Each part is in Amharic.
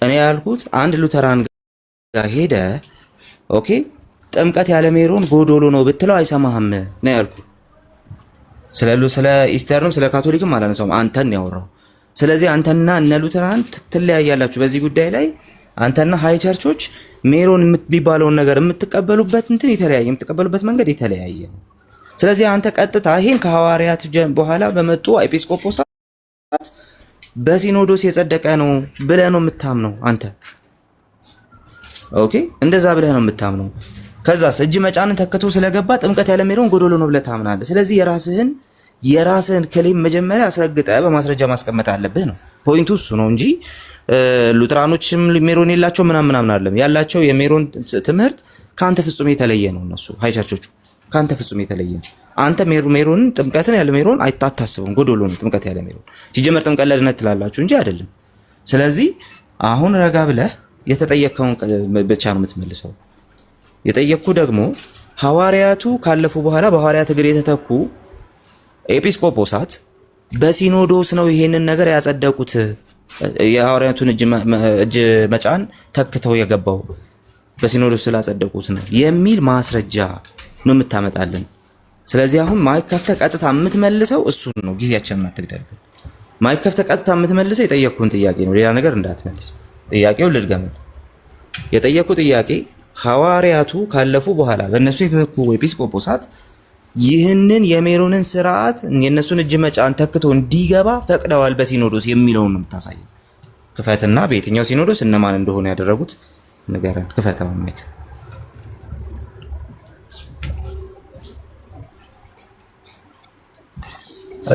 እኔ ያልኩት አንድ ሉተራን ጋር ሄደ ኦኬ ጥምቀት ያለ ሜሮን ጎዶሎ ነው ብትለው አይሰማህም ነው ያልኩት። ስለ ኢስተርንም ስለ ካቶሊክም አላነሳውም፣ አንተን ያወራው። ስለዚህ አንተና እነ ሉተራን ትለያያላችሁ በዚህ ጉዳይ ላይ። አንተና ሃይ ቸርቾች ሜሮን የሚባለውን ነገር የምትቀበሉበት እንትን የተለያየ፣ የምትቀበሉበት መንገድ የተለያየ ነው። ስለዚህ አንተ ቀጥታ ይሄን ከሐዋርያት በኋላ በመጡ ኤጲስቆጶሳት በሲኖዶስ የጸደቀ ነው ብለህ ነው የምታምነው አንተ። ኦኬ እንደዛ ብለህ ነው የምታምነው። ከዛስ እጅ መጫንን ተክቶ ስለገባ ጥምቀት ያለ ሜሮን ጎዶሎ ነው ብለህ ታምናለህ። ስለዚህ የራስህን ክሌም መጀመሪያ አስረግጠህ በማስረጃ ማስቀመጥ አለብህ ነው ፖይንቱ። እሱ ነው እንጂ ሉትራኖችም ሜሮን የላቸው ምናምን አይደለም። ያላቸው የሜሮን ትምህርት ካንተ ፍጹም የተለየ ነው። እነሱ ሃይቸርቾቹ ካንተ ፍጹም የተለየ ነው። አንተ ሜሮን ጥምቀትን ያለ ሜሮን አታስበውም፣ ጎዶሎ ነው ጥምቀት ያለ ሜሮን። ሲጀመር ጥምቀት ለድነት ትላላችሁ እንጂ አይደለም። ስለዚህ አሁን ረጋ ብለህ የተጠየቀውን ብቻ ነው የምትመልሰው። የጠየቅኩ ደግሞ ሐዋርያቱ ካለፉ በኋላ በሐዋርያት እግር የተተኩ ኤጲስቆጶሳት በሲኖዶስ ነው ይሄንን ነገር ያጸደቁት። የሐዋርያቱን እጅ መጫን ተክተው የገባው በሲኖዶስ ስላጸደቁት ነው የሚል ማስረጃ ነው የምታመጣልን። ስለዚህ አሁን ማይክ ከፍተህ ቀጥታ የምትመልሰው እሱን ነው። ጊዜያችንን አትግደልብን። ማይክ ከፍተህ ቀጥታ የምትመልሰው የጠየቅኩን ጥያቄ ነው፣ ሌላ ነገር እንዳትመልስ። ጥያቄው ልድገምልህ። የጠየቅኩ ጥያቄ ሐዋርያቱ ካለፉ በኋላ በእነሱ የተተኩ ኤጲስቆጶሳት ይህንን የሜሮንን ስርዓት የእነሱን እጅ መጫን ተክቶ እንዲገባ ፈቅደዋል በሲኖዶስ የሚለውን ነው የምታሳየው። ክፈትና በየትኛው ሲኖዶስ እነማን እንደሆኑ ያደረጉት ንገረን። ክፈታው ማይክ።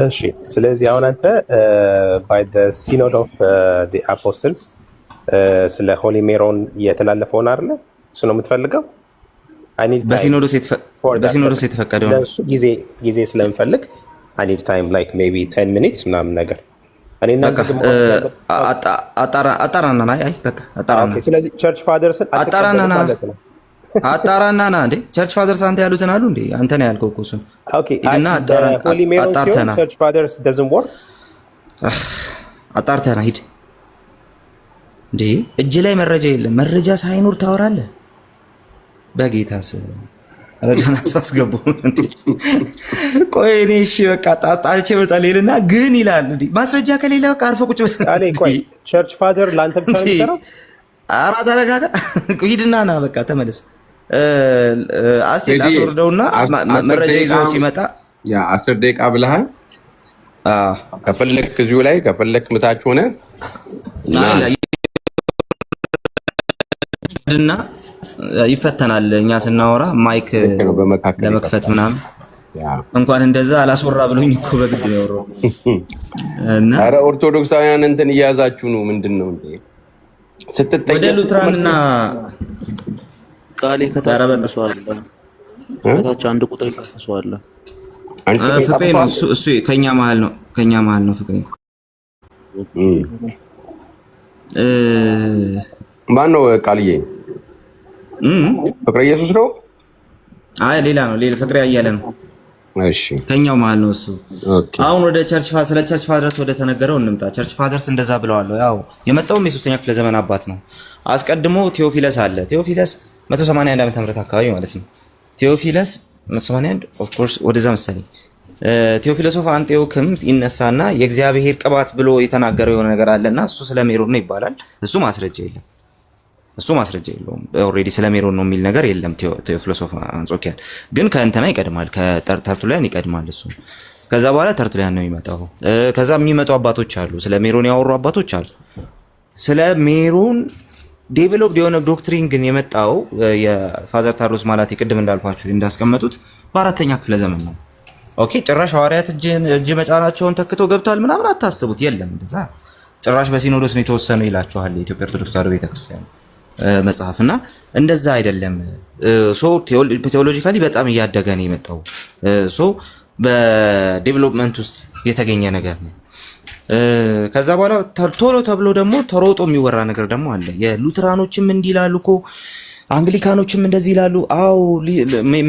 እሺ ስለዚህ አሁን አንተ by the synod of the apostles ስለ ሆሊ ሜሮን የተላለፈውን አይደለ እሱ ነው የምትፈልገው? በሲኖዶስ የተፈቀደው ነው። እሱ ጊዜ ስለምፈልግ I need time like maybe 10 minutes ምናምን ነገር እኔና አጣራና አይ በቃ አጣራና። ስለዚህ ቸርች ፋደርስን አጣራና እንዴ ቸርች ፋደርስ አንተ ያሉትን አሉ እንዴ? አንተ ነው ያልከው እኮ እሱን። ኦኬ እና አጣርተና ቸርች ፋደርስ doesn't work አጣርተና ሂድ እንዴ። እጅ ላይ መረጃ የለም። መረጃ ሳይኖር ታወራለህ? በጌታስ ረዳና አስገቡ እንዴ። ቆይ እኔ እሺ በቃ ጣጣልቼ እመጣለሁና ግን ይላል እንዴ ማስረጃ ከሌለ በቃ አርፈህ ቁጭ በል። አለ ቆይ ቸርች ፋደር ላንተ ብቻ ነው የሚሰራው? ኧረ ተረጋጋ። ሂድና ና በቃ ተመለስ። አስል አስወርደውና መረጃ ይዞ ሲመጣ ያ 10 ደቂቃ ብለሃል። ከፈለክ እዚሁ ላይ ከፈለክ ምታች ሆነ እና ይፈተናል። እኛ ስናወራ ማይክ ለመክፈት ምናምን እንኳን እንደዛ አላስወራ ብሎኝ እኮ በግድ ነው ያወራው። እና ኧረ ኦርቶዶክሳውያን እንትን እያያዛችሁ ነው ምንድነው እንዴ? ስትጠየቅ ወደ ሉትራንና ቃሌ ከተረበጠሷል ከታች አንድ ቁጥር ይፈሰዋል። ፍቅሬ ነው እሱ ከኛ መሀል ነው ፍቅሬ። ማን ነው ቃልዬ? ፍቅረ ኢየሱስ ነው? አይ ሌላ ነው። ሌላ ፍቅሬ እያለ ነው። እሺ ከኛው መሀል ነው እሱ። አሁን ወደ ስለ ቸርች ፋደርስ ወደ ተነገረው እንምጣ። ቸርች ፋደርስ እንደዛ ብለዋል። ያው የመጣውም የ3ኛ ክፍለ ዘመን አባት ነው። አስቀድሞ ቴዎፊለስ አለ። ቴዎፊለስ 181 ዓመተ ምህረት አካባቢ ማለት ነው። ቴዎፊለስ 181 ኦፍ ኮርስ ወደዛ መሰለኝ። ቴዎፊለስ ኦፍ አንጢዮክም ይነሳና የእግዚአብሔር ቅባት ብሎ የተናገረው የሆነ ነገር አለና እሱ ስለ ሜሮን ነው ይባላል። እሱ ማስረጃ የለውም። ኦልሬዲ ስለ ሜሮን ነው የሚል ነገር የለም። ቴዎፊሎስ ኦፍ አንጾኪያ ግን ከእንትና ይቀድማል፣ ከተርቱሊያን ይቀድማል እሱ። ከዛ በኋላ ተርቱሊያን ነው የሚመጣው። ከዛ የሚመጡ አባቶች አሉ፣ ስለ ሜሮን ያወሩ አባቶች አሉ። ስለ ሜሮን ዴቨሎፕድ የሆነ ዶክትሪን ግን የመጣው የፋዘር ታሮስ ማላቴ ቅድም እንዳልኳችሁ እንዳስቀመጡት በ4ኛ ክፍለ ዘመን ነው። ኦኬ ጭራሽ ሐዋርያት እጅ መጫናቸውን ተክቶ ገብቷል ምናምን አታስቡት። የለም እንደዛ ጭራሽ በሲኖዶስ ነው የተወሰነው ይላችኋል የኢትዮጵያ ኦርቶዶክስ ተዋሕዶ ቤተክርስቲያን መጽሐፍና እንደዛ አይደለም። ቴዎሎጂካሊ በጣም እያደገ ነው የመጣው። በዴቨሎፕመንት ውስጥ የተገኘ ነገር ነው። ከዛ በኋላ ቶሎ ተብሎ ደግሞ ተሮጦ የሚወራ ነገር ደግሞ አለ። የሉትራኖችም እንዲህ ይላሉ እኮ አንግሊካኖችም እንደዚህ ይላሉ። አዎ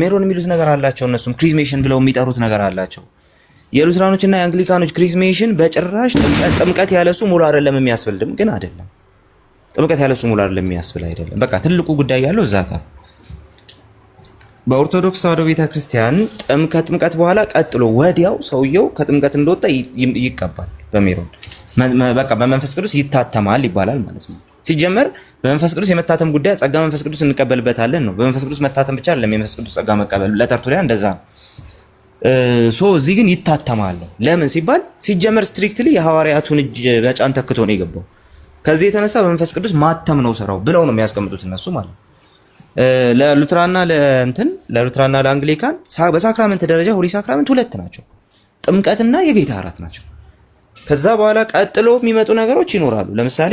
ሜሮን የሚሉት ነገር አላቸው። እነሱም ክሪዝሜሽን ብለው የሚጠሩት ነገር አላቸው። የሉትራኖችና የአንግሊካኖች ክሪዝሜሽን በጭራሽ ጥምቀት ያለሱ ሙሉ አይደለም የሚያስፈልድም ግን አይደለም። ጥምቀት ያለ እሱ ሙሉ አይደለም የሚያስብል አይደለም። በቃ ትልቁ ጉዳይ ያለው እዛ ጋር በኦርቶዶክስ ተዋሕዶ ቤተክርስቲያን ከጥምቀት በኋላ ቀጥሎ ወዲያው ሰውየው ከጥምቀት እንደወጣ ይቀባል በሜሮን በቃ በመንፈስ ቅዱስ ይታተማል ይባላል ማለት ነው። ሲጀመር በመንፈስ ቅዱስ የመታተም ጉዳይ ጸጋ መንፈስ ቅዱስ እንቀበልበታለን ነው። በመንፈስ ቅዱስ መታተም ብቻ አይደለም የመንፈስ ቅዱስ ጸጋ መቀበል ለተርቱሊያን እንደዛ ነው። እዚህ ግን ይታተማል። ለምን ሲባል ሲጀመር ስትሪክትሊ የሐዋርያቱን እጅ በጫን ተክቶ ነው የገባው። ከዚህ የተነሳ በመንፈስ ቅዱስ ማተም ነው ስራው ብለው ነው የሚያስቀምጡት እነሱ ማለት ነው። ለሉትራና ለአንግሊካን በሳክራመንት ደረጃ ሆሊ ሳክራመንት ሁለት ናቸው፣ ጥምቀትና የጌታ እራት ናቸው። ከዛ በኋላ ቀጥሎ የሚመጡ ነገሮች ይኖራሉ። ለምሳሌ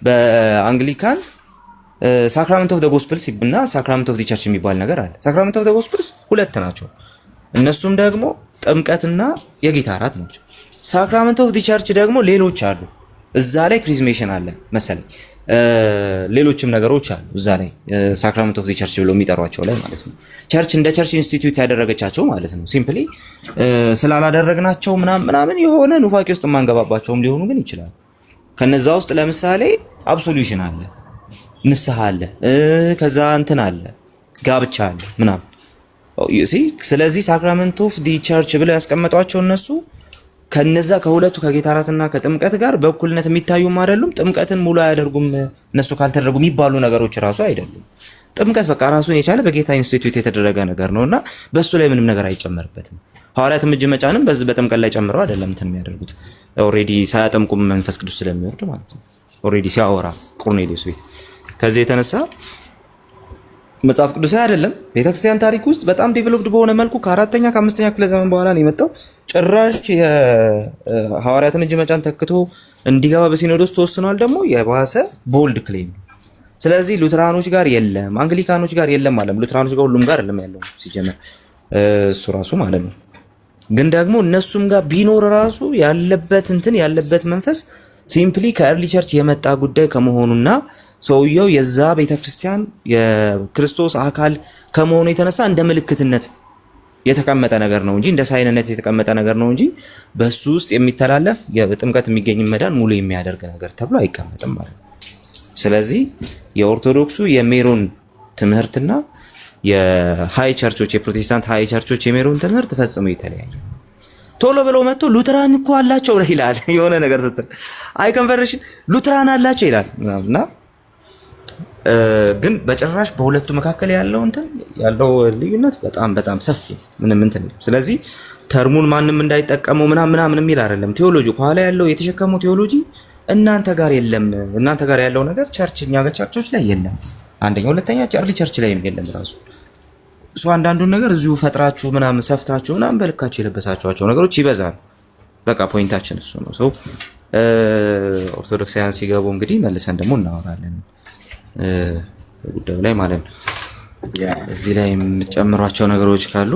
በአንግሊካን ሳክራመንት ኦፍ ዘ ጎስፕልስ እና ሳክራመንት ኦፍ ዘ ቸርች የሚባል ነገር አለ። ሳክራመንት ኦፍ ዘ ጎስፕልስ ሁለት ናቸው፣ እነሱም ደግሞ ጥምቀትና የጌታ እራት ናቸው። ሳክራመንት ኦፍ ዘ ቸርች ደግሞ ሌሎች አሉ። እዛ ላይ ክሪዝሜሽን አለ መሰለኝ፣ ሌሎችም ነገሮች አሉ እዛ ላይ ሳክራመንት ኦፍ ዘ ቸርች ብለው የሚጠሯቸው ላይ ማለት ነው። ቸርች እንደ ቸርች ኢንስቲትዩት ያደረገቻቸው ማለት ነው። ሲምፕሊ ስላላደረግናቸው ምናምን የሆነ ኑፋቄ ውስጥ የማንገባባቸውም ሊሆኑ ግን ይችላል። ከነዛ ውስጥ ለምሳሌ አብሶሉሽን አለ፣ ንስሐ አለ፣ ከዛ እንትን አለ፣ ጋብቻ አለ ምናምን። ስለዚህ ሳክራመንት ኦፍ ዘ ቸርች ብለው ያስቀመጧቸው እነሱ ከነዛ ከሁለቱ ከጌታ እራትና ከጥምቀት ጋር በእኩልነት የሚታዩም አይደሉም። ጥምቀትን ሙሉ አያደርጉም እነሱ ካልተደረጉ የሚባሉ ነገሮች ራሱ አይደሉም። ጥምቀት በቃ ራሱን የቻለ በጌታ ኢንስቲትዩት የተደረገ ነገር ነውና በሱ ላይ ምንም ነገር አይጨመርበትም። ሐዋርያትም እጅ መጫንም በዚህ በጥምቀት ላይ ጨምረው አይደለም እንትን የሚያደርጉት። ኦሬዲ ሳያጠምቁም መንፈስ ቅዱስ ስለሚወርድ ማለት ነው። ኦሬዲ ሲያወራ ቆርኔሊዮስ ቤት ከዚህ የተነሳ መጽሐፍ ቅዱሳዊ አይደለም። ቤተክርስቲያን ታሪክ ውስጥ በጣም ዴቨሎፕድ በሆነ መልኩ ከአራተኛ ከአምስተኛ ክፍለ ዘመን በኋላ ነው የመጣው። ጭራሽ የሐዋርያትን እጅ መጫን ተክቶ እንዲገባ በሲኖዶስ ተወስኗል። ደግሞ የባሰ ቦልድ ክሌም። ስለዚህ ሉትራኖች ጋር የለም፣ አንግሊካኖች ጋር የለም ማለት ነው። ሉትራኖች ጋር ሁሉም ጋር አይደለም ያለው ሲጀመር እሱ ራሱ ማለት ነው። ግን ደግሞ እነሱም ጋር ቢኖር ራሱ ያለበት መንፈስ ሲምፕሊ ከኤርሊ ቸርች የመጣ ጉዳይ ከመሆኑና ሰውየው የዛ ቤተክርስቲያን የክርስቶስ አካል ከመሆኑ የተነሳ እንደ ምልክትነት የተቀመጠ ነገር ነው እንጂ እንደ ሳይንነት የተቀመጠ ነገር ነው እንጂ በሱ ውስጥ የሚተላለፍ የጥምቀት የሚገኝ መዳን ሙሉ የሚያደርግ ነገር ተብሎ አይቀመጥም ማለት ነው። ስለዚህ የኦርቶዶክሱ የሜሮን ትምህርትና የሃይ ቸርቾች የፕሮቴስታንት ሃይ ቸርቾች የሜሮን ትምህርት ፈጽሞ የተለያየ። ቶሎ ብለው መጥቶ ሉትራን እኮ አላቸው ይላል የሆነ ነገር ስትል አይ ኮንቨርሽን ሉትራን አላቸው ይላል እና ግን በጭራሽ በሁለቱ መካከል ያለው ልዩነት በጣም ሰፊ ምንም እንትን። ስለዚህ ተርሙን ማንም እንዳይጠቀመው ምናምን የሚል አይደለም። ቴዎሎጂ ከኋላ ያለው የተሸከመው ቴዎሎጂ እናንተ ጋር የለም። እናንተ ጋር ያለው ነገር እኛ ጋር ቸርቾች ላይ የለም። አንደኛ፣ ሁለተኛ ኤርሊ ቸርች ላይ የለም ራሱ እሱ አንዳንዱን ነገር እዚሁ ፈጥራችሁ ምናምን ሰፍታችሁ ምናምን በልካችሁ የለበሳችኋቸው ነገሮች ይበዛሉ። በቃ ፖይንታችን እሱ ነው። ሰው ኦርቶዶክሳውያን ሲገቡ እንግዲህ መልሰን ደግሞ እናወራለን ጉዳዩ ላይ ማለት ነው። እዚህ ላይ የምትጨምሯቸው ነገሮች ካሉ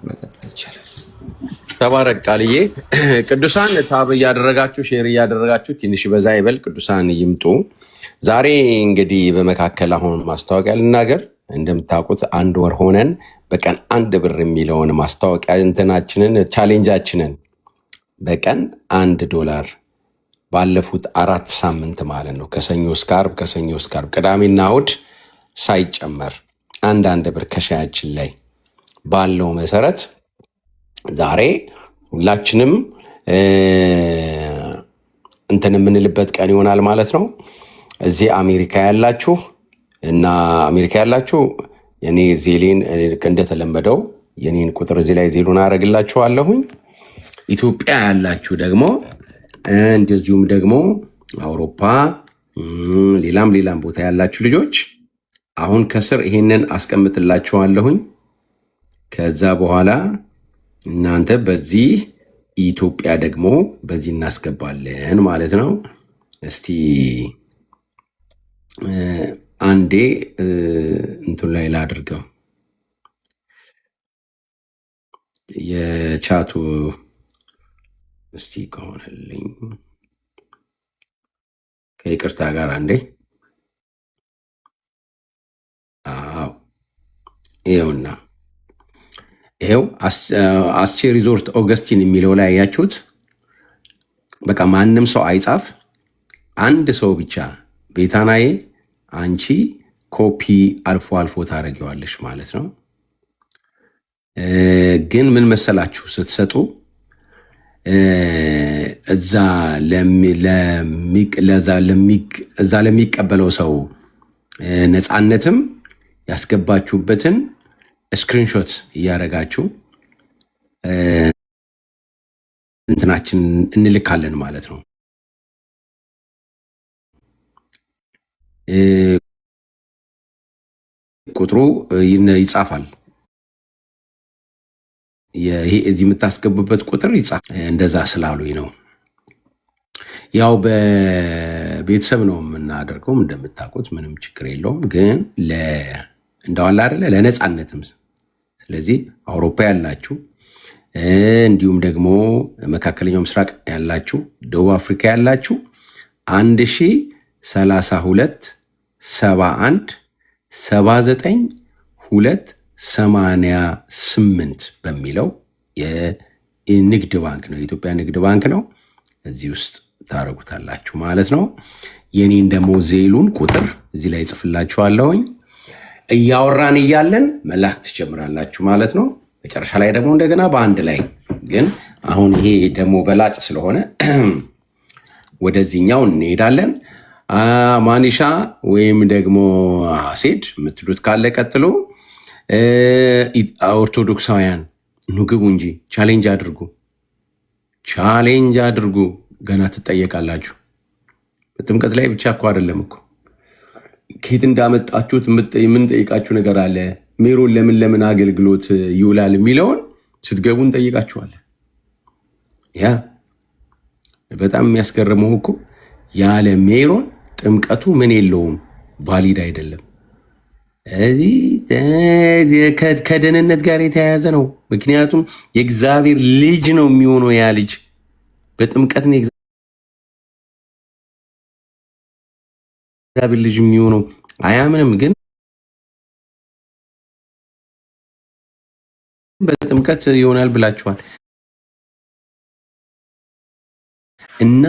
መቀጠል ይቻላል። ተባረክ ቃልዬ። ቅዱሳን ታብ እያደረጋችሁ ሼር እያደረጋችሁ ትንሽ በዛ ይበል፣ ቅዱሳን ይምጡ። ዛሬ እንግዲህ በመካከል አሁን ማስታወቂያ ልናገር። እንደምታውቁት 1 ወር ሆነን በቀን 1 ብር የሚለውን ማስታወቂያ እንትናችንን ቻሌንጃችንን በቀን $1 ባለፉት 4 ሳምንት ማለት ነው ከሰኞ እስከ ዓርብ ቅዳሜና እሑድ ሳይጨመር 1 ብር ከሻያችን ላይ ባለው መሰረት ዛሬ ሁላችንም እንትን የምንልበት ቀን ይሆናል ማለት ነው። እዚህ አሜሪካ ያላችሁ የኔ ዜሌን እንደተለመደው የኔን ቁጥር እዚህ ላይ ዜሉን አደርግላችኋለሁኝ። ኢትዮጵያ ያላችሁ ደግሞ እንደዚሁም ደግሞ አውሮፓ ሌላም ቦታ ያላችሁ ልጆች አሁን ከስር ይሄንን አስቀምጥላችኋለሁኝ። ከዛ በኋላ እናንተ በዚህ ኢትዮጵያ ደግሞ በዚህ እናስገባለን ማለት ነው። እስቲ አንዴ እንትን ላይ ላድርገው የቻቱ እስቲ ከሆነልኝ ከይቅርታ ጋር አንዴ። አዎ ይኸው አስቼ ሪዞርት ኦገስቲን የሚለው ላይ ያያችሁት። በቃ ማንም ሰው አይጻፍ፣ አንድ ሰው ብቻ ቤታናዬ አንቺ ኮፒ አልፎ አልፎ ታደርጊዋለሽ ማለት ነው። ግን ምን መሰላችሁ ስትሰጡ እዛ ለሚቀበለው ሰው ነፃነትም ያስገባችሁበትን ስክሪንሾት እያደረጋችሁ እንትናችን እንልካለን ማለት ነው። ቁጥሩ ይጻፋል። ይሄ እዚህ የምታስገቡበት ቁጥር ይጻፍ። እንደዛ ስላሉኝ ነው። ያው በቤተሰብ ነው የምናደርገውም እንደምታውቁት ምንም ችግር የለውም። ግን እንደዋላ አይደለ ለነፃነትም ስለዚህ አውሮፓ ያላችሁ እንዲሁም ደግሞ መካከለኛው ምስራቅ ያላችሁ ደቡብ አፍሪካ ያላችሁ 1032 71 79 288 በሚለው የንግድ ባንክ ነው፣ የኢትዮጵያ ንግድ ባንክ ነው። እዚህ ውስጥ ታረጉታላችሁ ማለት ነው። የኔን ደግሞ ዜሉን ቁጥር እዚህ ላይ ጽፍላችኋለሁኝ። እያወራን እያለን መላክ ትጀምራላችሁ ማለት ነው። መጨረሻ ላይ ደግሞ እንደገና በአንድ ላይ ግን አሁን ይሄ ደግሞ በላጭ ስለሆነ ወደዚህኛው እንሄዳለን። ማኒሻ ወይም ደግሞ ሴድ የምትሉት ካለ ቀጥሎ። ኦርቶዶክሳውያን ንግቡ እንጂ ቻሌንጅ አድርጉ። ገና ትጠየቃላችሁ። በጥምቀት ላይ ብቻ እኮ አይደለም እኮ ከየት እንዳመጣችሁት የምንጠይቃችሁ ነገር አለ። ሜሮን ለምን አገልግሎት ይውላል የሚለውን ስትገቡ እንጠይቃችኋለን። ያ በጣም የሚያስገርመው እኮ ያለ ሜሮን ጥምቀቱ ምን የለውም፣ ቫሊድ አይደለም። እዚህ ከደህንነት ጋር የተያያዘ ነው። ምክንያቱም የእግዚአብሔር ልጅ ነው የሚሆነው። ያ ልጅ በጥምቀት ነው የእግዚአብሔር ልጅ የሚሆነው። አያምንም ግን በጥምቀት ይሆናል ብላችኋል። እና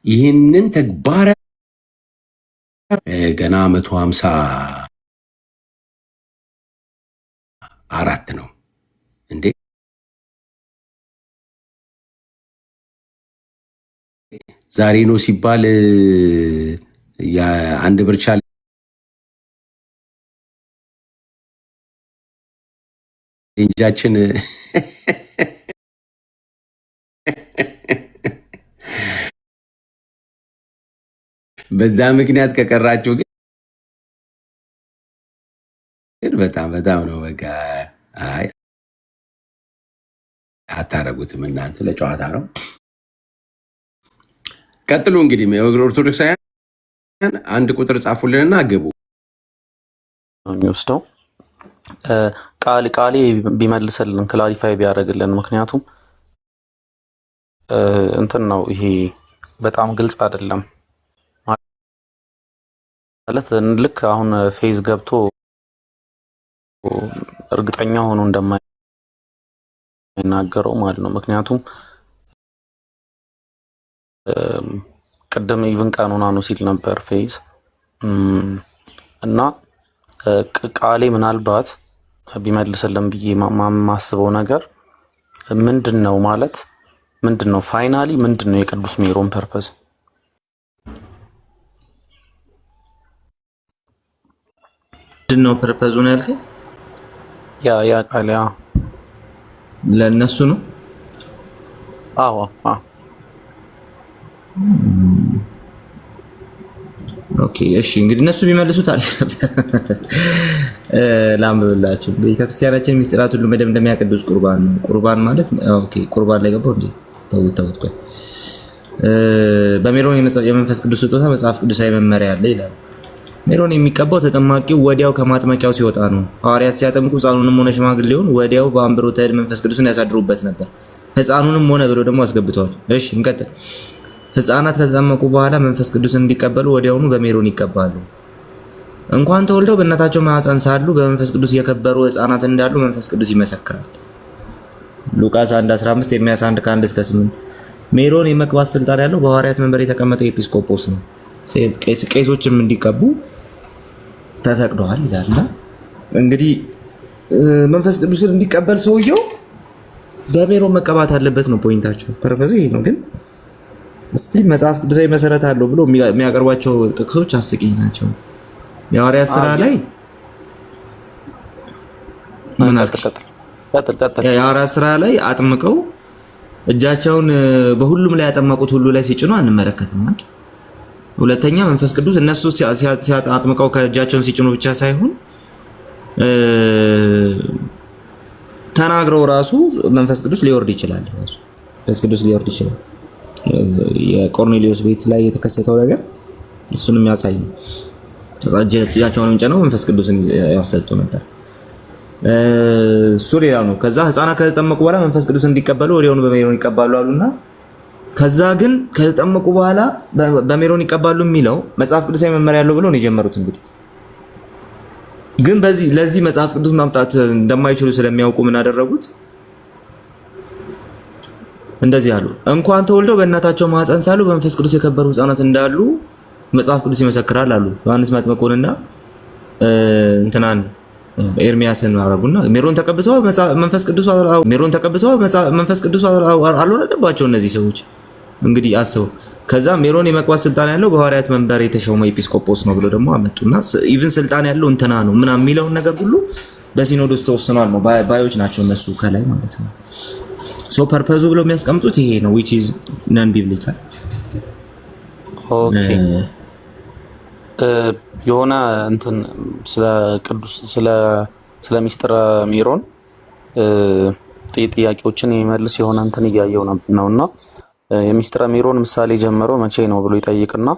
ይህንን ተግባረ ገና 154 ነው እንዴ? ዛሬ ነው ሲባል የአንድ ብር ቻሌንጃችን በዛ ምክንያት ከቀራችሁ ግን በጣም ነው በቃ አይ አታረጉትም እናንተ ለጨዋታ ነው። ቀጥሉ እንግዲህ ኦርቶዶክሳውያን አንድ ቁጥር ጻፉልንና ግቡ። የሚወስደው ቃሌ ቢመልሰልን ክላሪፋይ ቢያደርግልን፣ ምክንያቱም እንትን ነው ይሄ በጣም ግልጽ አይደለም ማለት ልክ አሁን ፌዝ ገብቶ እርግጠኛ ሆኖ እንደማይናገረው ማለት ነው። ምክንያቱም ቅድም ኢቭን ቀኑና ነው ሲል ነበር ፌዝ እና ቃሌ ምናልባት ቢመልስልን ብዬ ማስበው ነገር ምንድን ነው ማለት ምንድን ነው ፋይናሊ ምንድን ነው የቅዱስ ሜሮን ፐርፐዝ? ምንድን ነው ፐርፐዙ ነው ያልከኝ? ያ ቃል ለእነሱ ነው። አዎ ኦኬ እሺ፣ እንግዲህ እነሱ ቢመልሱት አሪፍ ነበር። ላምብላችሁ። ቤተክርስቲያናችን ሚስጥራት ሁሉ መደምደሚያ ቅዱስ ቁርባን ነው። ቁርባን ማለት ኦኬ፣ ቁርባን ላይ ገባው እንዴ? ተውት ቆይ። በሜሮን የመንፈስ ቅዱስ ስጦታ መጽሐፍ ቅዱሳዊ መመሪያ አለ ይላል። ሜሮን የሚቀባው ተጠማቂው ወዲያው ከማጥመቂያው ሲወጣ ነው። ሐዋርያት ሲያጠምቁ ሕፃኑንም ሆነ ሽማግሌውን ወዲያው በአንብሮተ እድ መንፈስ ቅዱስን ያሳድሩበት ነበር። ሕፃኑንም ሆነ ብሎ ደግሞ አስገብተዋል። እሺ እንቀጥል። ሕፃናት ከተጠመቁ በኋላ መንፈስ ቅዱስን እንዲቀበሉ ወዲያውኑ በሜሮን ይቀባሉ። እንኳን ተወልደው በእናታቸው ማህፀን ሳሉ በመንፈስ ቅዱስ የከበሩ ሕፃናት እንዳሉ መንፈስ ቅዱስ ይመሰክራል። ሉቃስ 1:15 ኤርምያስ 1:1-8 ሜሮን የመቅባት ስልጣን ያለው በሐዋርያት መንበር የተቀመጠው ኤጲስቆጶስ ነው። ቄሶችም እንዲቀቡ ተፈቅደዋል ይላልና እንግዲህ መንፈስ ቅዱስን እንዲቀበል ሰውየው በሜሮን መቀባት አለበት ነው ፖይንታቸው። ፐርፐዙ ይሄ ነው። ግን ስቲል መጽሐፍ ቅዱሳዊ መሰረት አለው ብሎ የሚያቀርቧቸው ጥቅሶች አስቂኝ ናቸው። የሐዋርያት ሥራ ላይ የሐዋርያት ሥራ ላይ አጥምቀው እጃቸውን በሁሉም ላይ ያጠመቁት ሁሉ ላይ ሲጭኑ አንመለከትም። አንድ ሁለተኛ መንፈስ ቅዱስ እነሱ ሲያጥምቀው ከእጃቸውን ሲጭኑ ብቻ ሳይሆን ተናግረው ራሱ መንፈስ ቅዱስ ሊወርድ ይችላል። መንፈስ ቅዱስ ሊወርድ ይችላል። የቆርኔሊዮስ ቤት ላይ የተከሰተው ነገር እሱንም የሚያሳይ ነው። እጃቸውንም ጭነው መንፈስ ቅዱስን ያሰጡ ነበር። እሱ ሌላ ነው። ከዛ ህፃናት ከተጠመቁ በኋላ መንፈስ ቅዱስ እንዲቀበሉ ወዲያውኑ በሜሮን ይቀባሉ አሉና ከዛ ግን ከተጠመቁ በኋላ በሜሮን ይቀባሉ የሚለው መጽሐፍ ቅዱሳዊ መመሪያ ያለው ብለው ነው የጀመሩት። እንግዲህ ግን ለዚህ መጽሐፍ ቅዱስ ማምጣት እንደማይችሉ ስለሚያውቁ ምን አደረጉት? እንደዚህ አሉ። እንኳን ተወልደው በእናታቸው ማህፀን ሳሉ በመንፈስ ቅዱስ የከበሩ ህፃናት እንዳሉ መጽሐፍ ቅዱስ ይመሰክራል አሉ። ዮሐንስ መጥምቁንና እንትናን ኤርሚያስን አረጉና ሜሮን ተቀብተው መንፈስ ቅዱስ አልወረደባቸው እነዚህ ሰዎች። እንግዲህ አስበው። ከዛ ሜሮን የመቅባት ስልጣን ያለው በሐዋርያት መንበር የተሾመ ኤጲስቆጶስ ነው ብሎ ደግሞ አመጡና ኢቭን ስልጣን ያለው እንትና ነው ምናምን የሚለውን ነገር ሁሉ በሲኖዶስ ተወስኗል ነው ባዮች ናቸው እነሱ ከላይ ማለት ነው። ሶ ፐርፐዙ ብለው የሚያስቀምጡት ይሄ ነው which is non biblical። ኦኬ የሆነ እንትን ስለ ቅዱስ ስለ ሚስጥረ ሜሮን ጥያቄዎችን የሚመልስ የሆነ እንትን እያየው ነውና የሚስጥረ ሜሮን ምሳሌ ጀመረው መቼ ነው ብሎ ይጠይቅና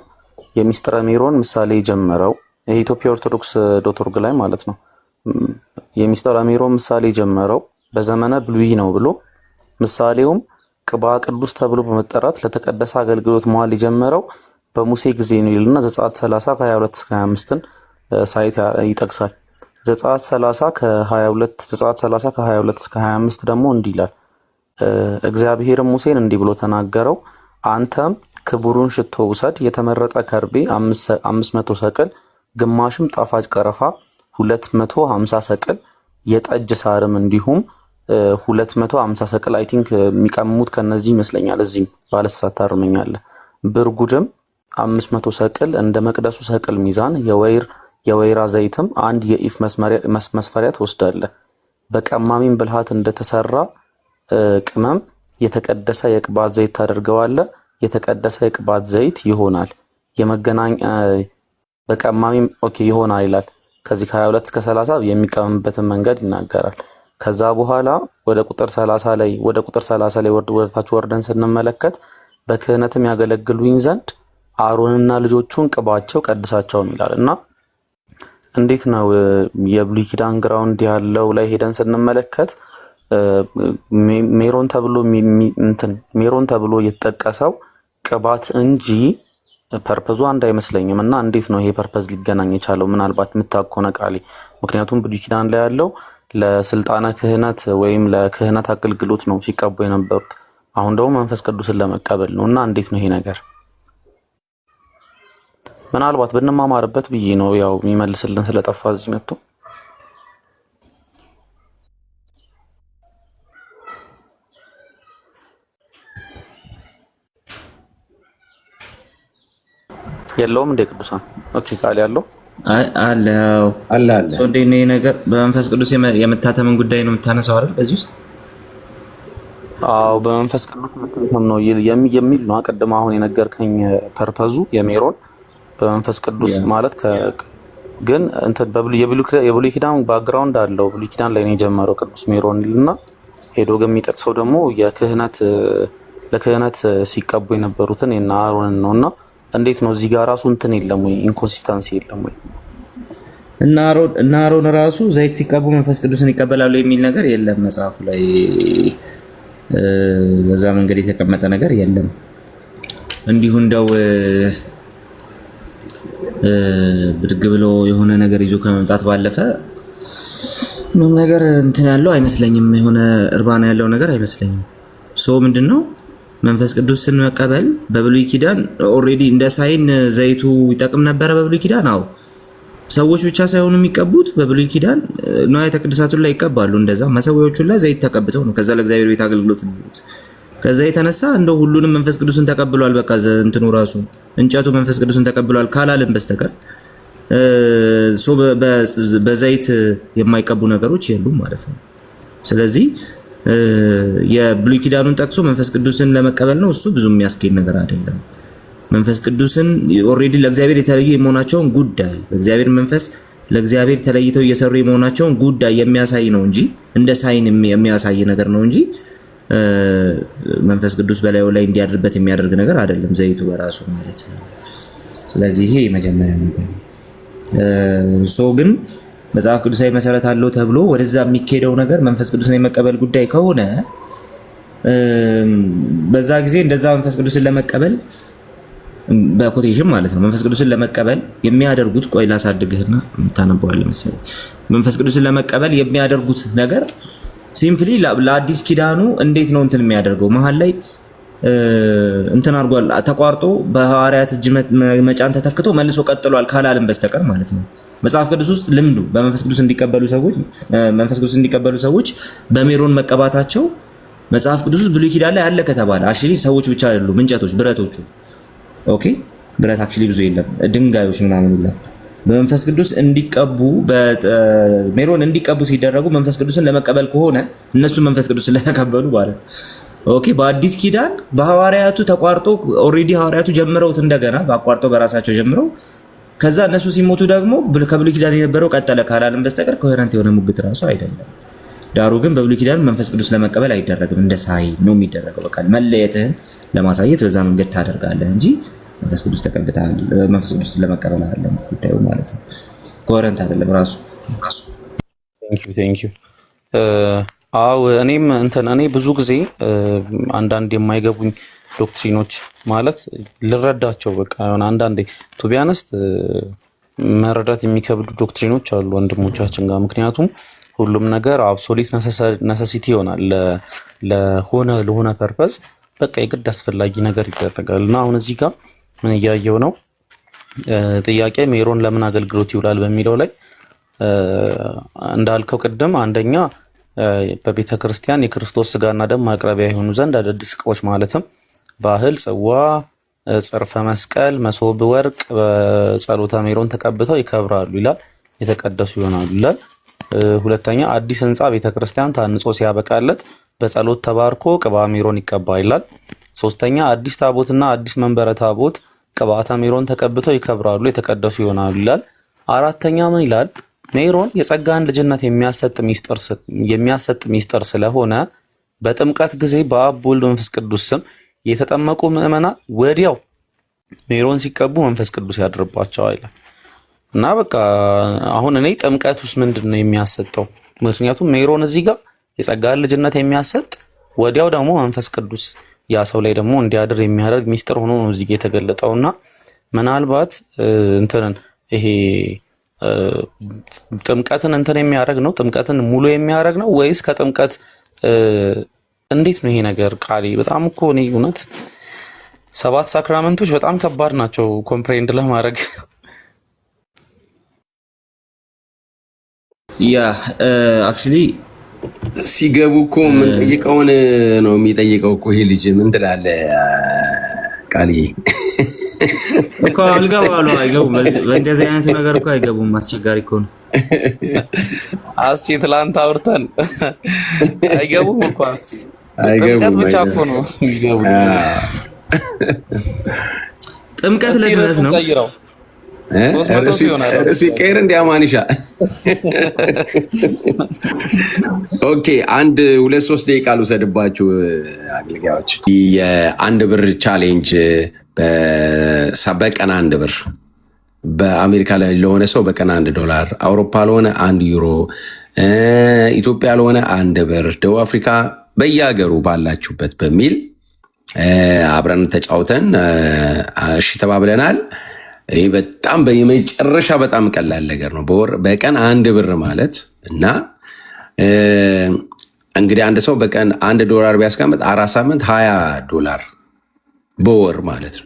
የሚስጥረ ሜሮን ምሳሌ ጀመረው የኢትዮጵያ ኦርቶዶክስ ዶክተር ላይ ማለት ነው። የሚስጥረ ሜሮን ምሳሌ ጀመረው በዘመነ ብሉይ ነው ብሎ ምሳሌውም ቅባ ቅዱስ ተብሎ በመጠራት ለተቀደሰ አገልግሎት መዋል የጀመረው በሙሴ ጊዜ ነው ይልና ዘጸአት 30 ከ22-25ን ሳይት ይጠቅሳል። ዘጸአት 30 ከ22-25 ደግሞ እንዲህ ይላል። እግዚአብሔርም ሙሴን እንዲህ ብሎ ተናገረው፣ አንተም ክቡሩን ሽቶ ውሰድ፣ የተመረጠ ከርቤ 500 ሰቅል፣ ግማሽም ጣፋጭ ቀረፋ 250 ሰቅል፣ የጠጅ ሳርም እንዲሁም 250 ሰቅል። አይ ቲንክ የሚቀምሙት ከነዚህ ይመስለኛል። እዚህም ባለሳት ታርመኛለህ። ብርጉድም 500 ሰቅል እንደ መቅደሱ ሰቅል ሚዛን፣ የወይራ ዘይትም አንድ የኢፍ መስፈሪያ ትወስዳለህ። በቀማሚም ብልሃት እንደተሰራ ቅመም የተቀደሰ የቅባት ዘይት ታደርገዋለህ። የተቀደሰ የቅባት ዘይት ይሆናል። የመገናኛ በቀማሚም ይሆናል ይላል። ከዚህ ከ22-30 የሚቀመምበትን መንገድ ይናገራል። ከዛ በኋላ ወደ ቁጥር 30 ላይ ወደታች ወርደን ስንመለከት በክህነትም ያገለግሉኝ ዘንድ አሮንና ልጆቹን ቅባቸው ቀድሳቸውም ይላል እና እንዴት ነው የብሉይ ኪዳን ግራውንድ ያለው ላይ ሄደን ስንመለከት ሜሮን ተብሎ የተጠቀሰው ቅባት እንጂ ፐርፐዙ አንድ አይመስለኝም። እና እንዴት ነው ይሄ ፐርፐዝ ሊገናኝ የቻለው? ምናልባት የምታውቀው ቃሌ። ምክንያቱም ብሉይ ኪዳን ላይ ያለው ለስልጣነ ክህነት ወይም ለክህነት አገልግሎት ነው ሲቀቡ የነበሩት። አሁን ደግሞ መንፈስ ቅዱስን ለመቀበል ነው። እና እንዴት ነው ይሄ ነገር? ምናልባት ብንማማርበት ብዬ ነው። ያው የሚመልስልን ስለጠፋ እዚህ መጥቶ የለውም እንደ ቅዱሳን ቃል ያለው አለ። ሶ እንዴት ነው ነገር በመንፈስ ቅዱስ የመታተምን ጉዳይ ነው የምታነሳው አይደል? በዚህ ውስጥ በመንፈስ ቅዱስ መታተም ነው የሚል ነው። አቀድማ አሁን የነገርከኝ ፐርፐዙ የሜሮን በመንፈስ ቅዱስ ማለት ግን እንትን የብሉይ ኪዳን ባክግራውንድ አለው። ብሉይ ኪዳን ላይ ነው የጀመረው ቅዱስ ሜሮን ይልና ሄዶ ግን የሚጠቅሰው ደግሞ ለክህነት ሲቀቡ የነበሩትን እና አሮንን ነውና እንዴት ነው እዚህ ጋር ራሱ እንትን የለም ወይ? ኢንኮንሲስተንሲ የለም ወይ? እና አሮን ራሱ ዘይት ሲቀቡ መንፈስ ቅዱስን ይቀበላሉ የሚል ነገር የለም መጽሐፉ ላይ። በዛ መንገድ የተቀመጠ ነገር የለም። እንዲሁ እንደው ብድግ ብሎ የሆነ ነገር ይዞ ከመምጣት ባለፈ ምንም ነገር እንትን ያለው አይመስለኝም። የሆነ እርባና ያለው ነገር አይመስለኝም። ሶ ምንድነው መንፈስ ቅዱስን መቀበል በብሉይ ኪዳን ኦልሬዲ እንደ ሳይን ዘይቱ ይጠቅም ነበረ በብሉይ ኪዳን። አዎ ሰዎች ብቻ ሳይሆኑ የሚቀቡት በብሉይ ኪዳን ንዋያተ ቅድሳቱን ላይ ይቀባሉ። እንደዛ መሰዊያዎቹ ላይ ዘይት ተቀብተው ነው ከዛ ለእግዚአብሔር ቤት አገልግሎት የሚሉት። ከዛ የተነሳ እንደው ሁሉንም መንፈስ ቅዱስን ተቀብሏል በቃ እንትኑ ራሱ እንጨቱ መንፈስ ቅዱስን ተቀብሏል ካላልን በስተቀር በዘይት የማይቀቡ ነገሮች የሉም ማለት ነው። ስለዚህ የብሉይ ኪዳኑን ጠቅሶ መንፈስ ቅዱስን ለመቀበል ነው እሱ ብዙ የሚያስኬድ ነገር አይደለም። መንፈስ ቅዱስን ኦልሬዲ ለእግዚአብሔር የተለዩ የመሆናቸውን ጉዳይ በእግዚአብሔር መንፈስ ለእግዚአብሔር ተለይተው እየሰሩ የመሆናቸውን ጉዳይ የሚያሳይ ነው እንጂ እንደ ሳይን የሚያሳይ ነገር ነው እንጂ መንፈስ ቅዱስ በላዩ ላይ እንዲያድርበት የሚያደርግ ነገር አይደለም ዘይቱ በራሱ ማለት ነው። ስለዚህ ይሄ የመጀመሪያ ነገር ነው። ግን መጽሐፍ ቅዱሳዊ መሰረት አለው ተብሎ ወደዛ የሚኬደው ነገር መንፈስ ቅዱስን የመቀበል ጉዳይ ከሆነ በዛ ጊዜ እንደዛ መንፈስ ቅዱስን ለመቀበል በኮቴሽን ማለት ነው መንፈስ ቅዱስን ለመቀበል የሚያደርጉት ቆይ ላሳድግህና ታነበዋለህ መሰለኝ። መንፈስ ቅዱስን ለመቀበል የሚያደርጉት ነገር ሲምፕሊ ለአዲስ ኪዳኑ እንዴት ነው እንትን የሚያደርገው መሀል ላይ እንትን አድርጓል ተቋርጦ በሐዋርያት እጅ መጫን ተተክቶ መልሶ ቀጥሏል ካላልን በስተቀር ማለት ነው። መጽሐፍ ቅዱስ ውስጥ ልምዱ በመንፈስ ቅዱስ እንዲቀበሉ ሰዎች በሜሮን መቀባታቸው መጽሐፍ ቅዱስ ውስጥ ብሉይ ኪዳን ላይ አለ ከተባለ አክቹሊ ሰዎች ብቻ አይደሉም እንጨቶች ብረቶቹ ኦኬ ብረት አክቹሊ ብዙ የለም ድንጋዮች ምናምን ይላል በመንፈስ ቅዱስ እንዲቀቡ በሜሮን እንዲቀቡ ሲደረጉ መንፈስ ቅዱስን ለመቀበል ከሆነ እነሱ መንፈስ ቅዱስ ስለተቀበሉ ማለት ኦኬ በአዲስ ኪዳን በሐዋርያቱ ተቋርጦ ኦሬዲ ሐዋርያቱ ጀምረውት እንደገና በአቋርጠው በራሳቸው ጀምረው ከዛ እነሱ ሲሞቱ ደግሞ ከብሉይ ኪዳን የነበረው ቀጠለ ካላልን በስተቀር ኮሄረንት የሆነ ሙግት ራሱ አይደለም። ዳሩ ግን በብሉይ ኪዳን መንፈስ ቅዱስ ለመቀበል አይደረግም እንደ ሳይ ነው የሚደረገው። በቃ መለየትህን ለማሳየት በዛ መንገድ ታደርጋለህ እንጂ መንፈስ ቅዱስ ተቀብተሃል መንፈስ ቅዱስ ለመቀበል አይደለም ጉዳዩ ማለት ነው። ኮሄረንት አይደለም ራሱ። ቴንክ ዩ አው እኔ ብዙ ጊዜ አንዳንድ የማይገቡኝ ዶክትሪኖች ማለት ልረዳቸው በቃ አንዳንዴ ቱ ቢያንስት መረዳት የሚከብዱ ዶክትሪኖች አሉ ወንድሞቻችን ጋር። ምክንያቱም ሁሉም ነገር አብሶሉት ነሰሲቲ ይሆናል ለሆነ ፐርፐዝ በቃ የግድ አስፈላጊ ነገር ይደረጋል። እና አሁን እዚህ ጋር ምን እያየው ነው ጥያቄ ሜሮን ለምን አገልግሎት ይውላል በሚለው ላይ እንዳልከው ቅድም አንደኛ በቤተ ክርስቲያን የክርስቶስ ስጋና ደም ማቅረቢያ የሆኑ ዘንድ አዳዲስ ዕቃዎች ማለትም ባህል፣ ጽዋ፣ ጽርፈ መስቀል፣ መሶብ ወርቅ በጸሎተ ሜሮን ተቀብተው ይከብራሉ ይላል፣ የተቀደሱ ይሆናሉ ይላል። ሁለተኛ አዲስ ህንጻ ቤተ ክርስቲያን ታንጾ ሲያበቃለት በጸሎት ተባርኮ ቅባ ሜሮን ይቀባ ይላል። ሶስተኛ አዲስ ታቦትና አዲስ መንበረ ታቦት ቅባተ ሜሮን ተቀብተው ይከብራሉ፣ የተቀደሱ ይሆናሉ ይላል። አራተኛ ምን ይላል? ሜሮን የጸጋን ልጅነት የሚያሰጥ ሚስጥር ስለሆነ በጥምቀት ጊዜ በአብ ወልድ መንፈስ ቅዱስ ስም የተጠመቁ ምዕመናን ወዲያው ሜሮን ሲቀቡ መንፈስ ቅዱስ ያድርባቸዋል ይላል። እና በቃ አሁን እኔ ጥምቀት ውስጥ ምንድነው የሚያሰጠው? ምክንያቱም ሜሮን እዚህ ጋር የጸጋን ልጅነት የሚያሰጥ ወዲያው ደግሞ መንፈስ ቅዱስ ያ ሰው ላይ ደግሞ እንዲያድር የሚያደርግ ሚስጥር ሆኖ ነው እዚህ ጋር የተገለጠውና ምናልባት እንትንን ይሄ ጥምቀትን እንትን የሚያደርግ ነው ጥምቀትን ሙሉ የሚያደርግ ነው ወይስ ከጥምቀት እንዴት ነው ይሄ ነገር? ቃሌ በጣም እኮ እኔ እውነት 7 ሳክራመንቶች በጣም ከባድ ናቸው ኮምፕሬንድ ለማድረግ። ያ አክቹሊ ሲገቡ እኮ ምን ጠይቀውን ነው የሚጠይቀው እኮ ይሄ ልጅ ምን ትላለህ ቃሌ እኮ አልገባሉ አይገቡም። በእንደዚህ አይነት ነገር እኮ አይገቡም። አስቸጋሪ እኮ ነው። አስቺ ትላንት አውርተን አይገቡም እኮ አስቺ ጥምቀት ብቻ እኮ ነው የሚገቡት። ጥምቀት ለድነት ነው። 300 ሲሆናል እሺ ቀይር እንዲያማንሻ ኦኬ 1-2-3 ደቂቃ ልውሰድባችሁ አገልጋዮች። የአንድ ብር ቻሌንጅ በቀን 1 ብር በአሜሪካ ላይ ለሆነ ሰው በቀን $1፣ አውሮፓ ለሆነ €1፣ ኢትዮጵያ ለሆነ 1 ብር፣ ደቡብ አፍሪካ በየሀገሩ ባላችሁበት በሚል አብረን ተጫውተን እሺ ተባብለናል። ይሄ በጣም በመጨረሻ በጣም ቀላል ነገር ነው። በቀን 1 ብር ማለት እና እንግዲህ አንድ ሰው በቀን $1 ቢያስቀምጥ 4 ሳምንት $20 በወር ማለት ነው።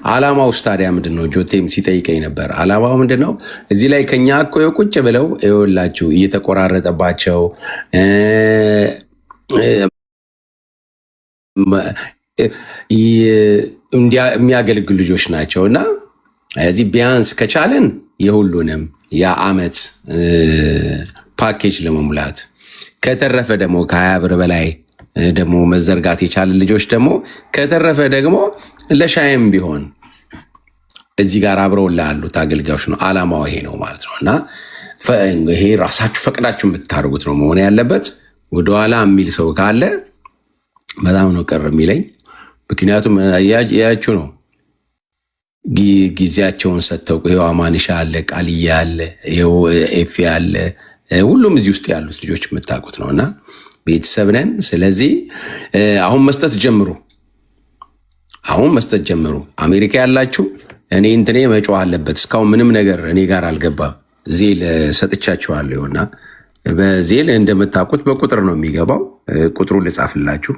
አላማው ታዲያ ምንድን ነው? ጆቴም ሲጠይቀኝ ነበር። አላማው ምንድን ነው? እዚህ ላይ ከኛ እኮ ቁጭ ብለው ይኸውላችሁ እየተቆራረጠባቸው የሚያገለግሉ ልጆች ናቸው እና እዚህ ቢያንስ ከቻልን የሁሉንም የዓመት ፓኬጅ ለመሙላት ከተረፈ ደግሞ ከ20 ብር በላይ ደግሞ መዘርጋት የቻለ ልጆች ደግሞ ከተረፈ ደግሞ ለሻይም ቢሆን እዚህ ጋር አብረው ላሉት አገልጋዮች ነው። አላማው ይሄ ነው ማለት ነው እና ይሄ ራሳችሁ ፈቅዳችሁ የምታደርጉት ነው መሆን ያለበት። ወደኋላ የሚል ሰው ካለ በጣም ነው ቅር የሚለኝ። ምክንያቱም ያያችሁ ነው ጊዜያቸውን ሰጥተው ይኸው አማንሻ አለ፣ ቃልያ አለ፣ ይኸው ኤፌ አለ፣ ሁሉም እዚህ ውስጥ ያሉት ልጆች የምታውቁት ነው እና ቤተሰብ ነን። ስለዚህ አሁን መስጠት ጀምሩ፣ አሁን መስጠት ጀምሩ። አሜሪካ ያላችሁ እኔ እንትኔ መጮህ አለበት። እስካሁን ምንም ነገር እኔ ጋር አልገባም። ዜል ሰጥቻችኋለሁ እና በዜል እንደምታውቁት በቁጥር ነው የሚገባው። ቁጥሩ ልጻፍላችሁ፣